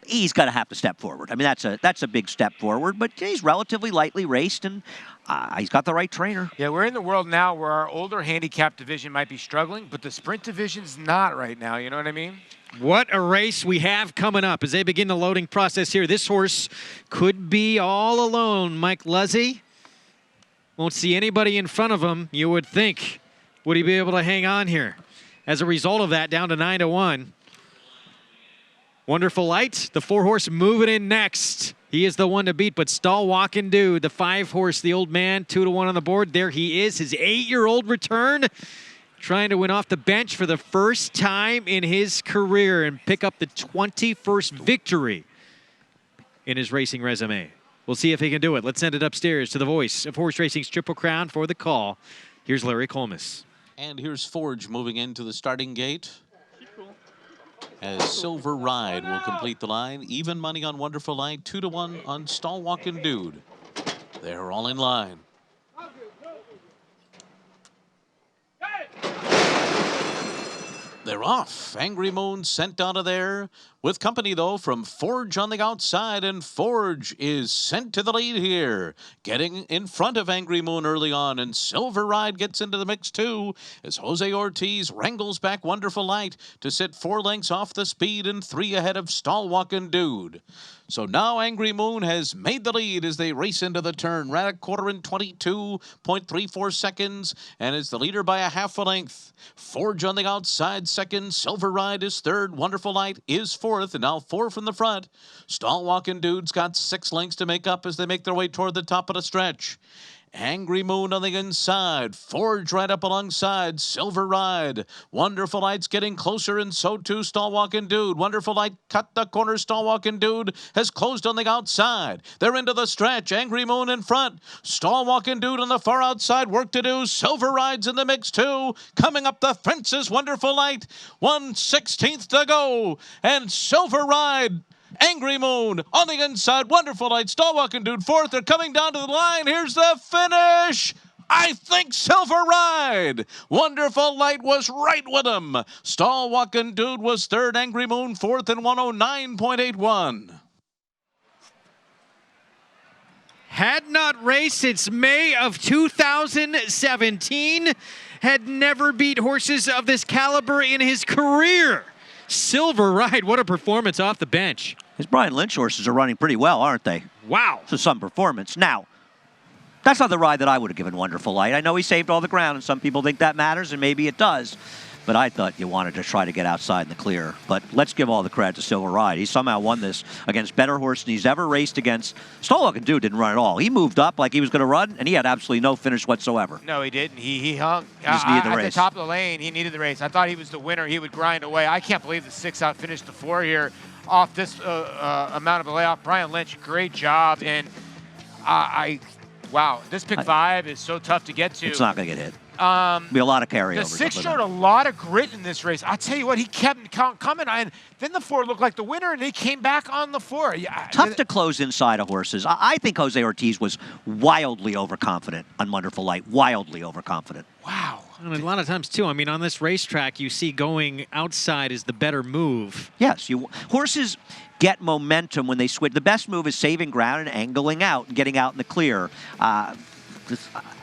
He's got to have to step forward. I mean, that's a big step forward. But he's relatively lightly raced, and he's got the right trainer. Yeah, we're in the world now where our older handicap division might be struggling, but the sprint division's not right now. You know what I mean? What a race we have coming up as they begin the loading process here. This horse could be all alone. Mike Luzzy won't see anybody in front of him, you would think. Would he be able to hang on here? As a result of that, down to 9-1. Wonderful Light, the 4-horse moving in next. He is the one to beat, but Stall Walking Dude, the 5-horse, the old man, 2-1 on the board. There he is, his 8-year-old return, trying to win off the bench for the first time in his career and pick up the 21st victory in his racing resume. We'll see if he can do it. Let's send it upstairs to the voice of horse racing's Triple Crown for the call. Here's Larry Colmus. And here's Forge moving into the starting gate. As Silver Ride will complete the line. Even money on Wonderful Light, 2-1 on Stall Walking Dude. They're all in line. They're off. Angry Moon sent out of there with company, though, from Forge on the outside, and Forge is sent to the lead here, getting in front of Angry Moon early on, and Silver Ride gets into the mix, too, as Jose Ortiz wrangles back Wonderful Light to sit 4 lengths off the speed and 3 ahead of Stall Walking Dude. So now Angry Moon has made the lead as they race into the turn. Right at quarter in 22.34 seconds and is the leader by a half a length. Forge on the outside second. Silver Ride is third. Wonderful Light is fourth, and now 4 from the front. Stall Walking Dude's got 6 lengths to make up as they make their way toward the top of the stretch. Angry Moon on the inside. Forge right up alongside. Silver Ride. Wonderful Light's getting closer, and so too Stall Walking Dude. Wonderful Light cut the corner. Stall Walking Dude has closed on the outside. They're into the stretch. Angry Moon in front. Stall Walking Dude on the far outside. Work to do. Silver Ride's in the mix too. Coming up the fences. Wonderful Light. 1/16 to go. And Silver Ride. Angry Moon on the inside. Wonderful Light. Stall Walking Dude fourth. They're coming down to the line. Here's the finish. I think Silver Ride. Wonderful Light was right with him. Stall Walking Dude was third. Angry Moon fourth in 109.81. Had not raced since May of 2017. Had never beat horses of this caliber in his career. Silver Ride, what a performance off the bench. His Brian Lynch horses are running pretty well, aren't they? Wow. So some performance. Now, that's not the ride that I would have given Wonderful Light. I know he saved all the ground, and some people think that matters, and maybe it does. But I thought you wanted to try to get outside in the clear. But let's give all the credit to Silver Ride. He somehow won this against better horse than he's ever raced against. Stall Walking Dude didn't run at all. He moved up like he was going to run, and he had absolutely no finish whatsoever. No, he didn't. He hung just needed the at race. the top of the lane. He needed the race. I thought he was the winner. He would grind away. I can't believe the 6 out finished the 4 here off this amount of a layoff. Brian Lynch, great job. And wow, this pick 5 is so tough to get to. It's not going to get hit. Be a lot of carryovers. The 6 showed a lot of grit in this race. I'll tell you what, he kept coming. And then the 4 looked like the winner, and he came back on the 4. Tough to close inside of horses. I think Jose Ortiz was wildly overconfident on Wonderful Light. Wildly overconfident. Wow. And a lot of times, too, I mean, on this racetrack, you see going outside is the better move. Yes, horses get momentum when they switch. The best move is saving ground and angling out and getting out in the clear.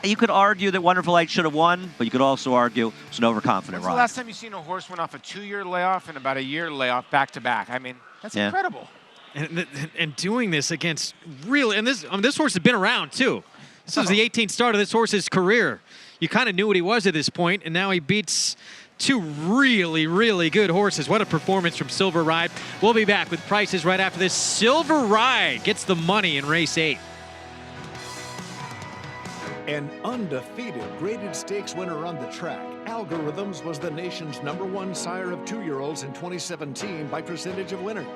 You could argue that Wonderful Light should have won, but you could also argue it's an overconfident ride. When's the last time you've seen a horse went off a 2-year layoff and about a year layoff back-to-back? I mean, that's incredible. And doing this against really, and this horse has been around, too. This was the 18th start of this horse's career. You kind of knew what he was at this point, and now he beats 2 really, really good horses. What a performance from Silver Ride. We'll be back with prices right after this. Silver Ride gets the money in race 8. An undefeated graded stakes winner on the track, Algorithms was the nation's #1 sire of 2-year-olds in 2017 by percentage of winners.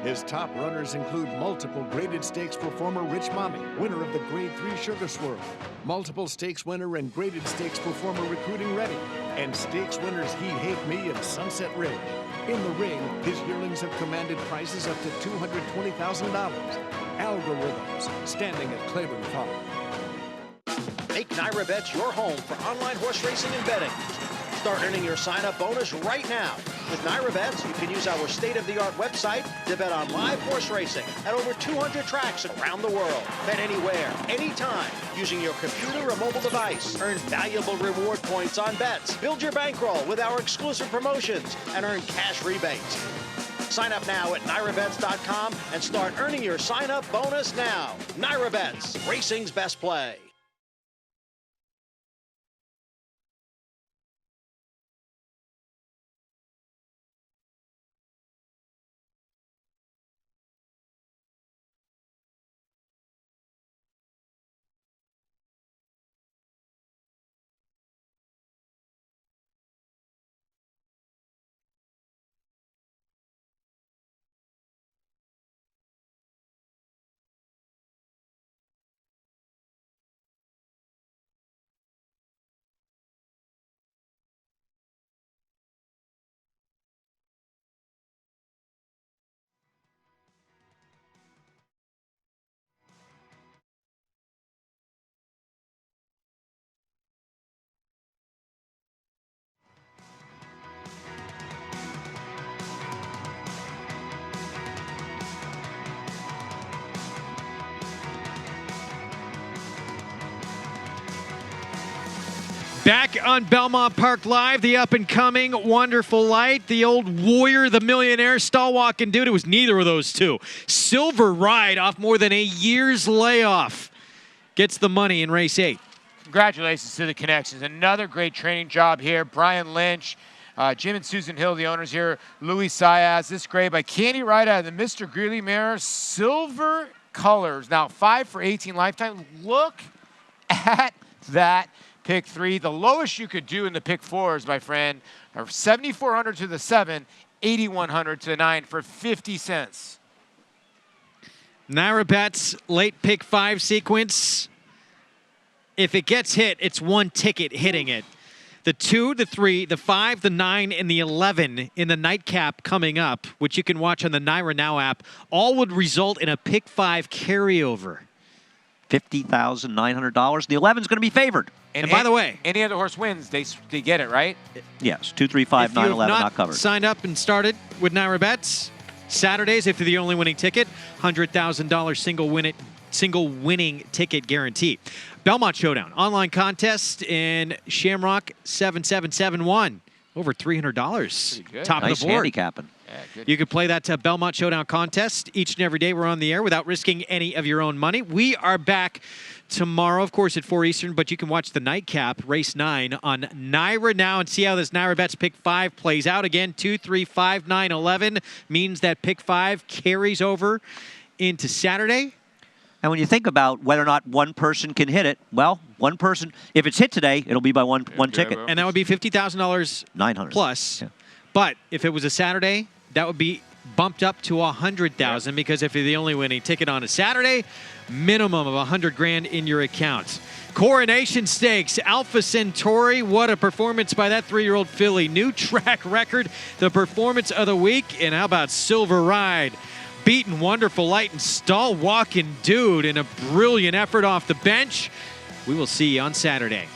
His top runners include multiple graded stakes performer Rich Mommy, winner of the Grade 3 Sugar Swirl, multiple stakes winner and graded stakes performer Recruiting Ready, and stakes winners He Hate Me and Sunset Ridge. In the ring, his yearlings have commanded prices up to $220,000. Algorithms, standing at Claiborne Farm. Make NyraBets your home for online horse racing and betting. Start earning your sign-up bonus right now. With NyraBets, you can use our state-of-the-art website to bet on live horse racing at over 200 tracks around the world. Bet anywhere, anytime, using your computer or mobile device. Earn valuable reward points on bets. Build your bankroll with our exclusive promotions and earn cash rebates. Sign up now at NyraBets.com and start earning your sign-up bonus now. NyraBets, racing's best play. Back on Belmont Park Live, the up-and-coming Wonderful Light, the old warrior, the millionaire, stall-walking dude. It was neither of those two. Silver Ride, off more than a year's layoff, gets the money in race 8. Congratulations to the Connections. Another great training job here. Brian Lynch, Jim and Susan Hill, the owners here. Louis Sayas. This grade by Candy Ride out of the Mr. Greeley mare. Silver colors. Now 5 for 18 lifetime. Look at that. Pick 3, the lowest you could do in the pick 4s, my friend, are 7,400 to the 7, 8,100 to the 9 for 50 cents. NyraBets late pick 5 sequence. If it gets hit, it's one ticket hitting it. The 2, the 3, the 5, the 9, and the 11 in the nightcap coming up, which you can watch on the Nyra Now app, all would result in a pick 5 carryover. $50,900. The 11's going to be favored. And by the way, any other horse wins, they get it, right? Yes, 2, 3, 5, 9, 11, not covered. Signed up and started with NyraBets. Saturdays, if you're the only winning ticket, $100,000 single winning ticket guarantee. Belmont Showdown, online contest in Shamrock 7771. Over $300. Top nice of the board. Handicapping. Yeah, you could play that Belmont Showdown contest each and every day we're on the air without risking any of your own money. We are back tomorrow, of course, at 4 Eastern, but you can watch the nightcap, race 9, on Nyra Now and see how this NyraBets pick 5 plays out. Again, 2, 3, 5, 9, 11 means that pick 5 carries over into Saturday. And when you think about whether or not one person can hit it, well, one person, if it's hit today, it'll be by one ticket. And that would be $50,000 $900 plus. Yeah. But if it was a Saturday, that would be bumped up to $100,000 because if you're the only winning ticket on a Saturday, minimum of $100,000 in your account. Coronation Stakes, Alpha Centauri. What a performance by that 3-year-old filly. New track record, the performance of the week. And how about Silver Ride? Beaten Wonderful Light and Stall Walking Dude in a brilliant effort off the bench. We will see you on Saturday.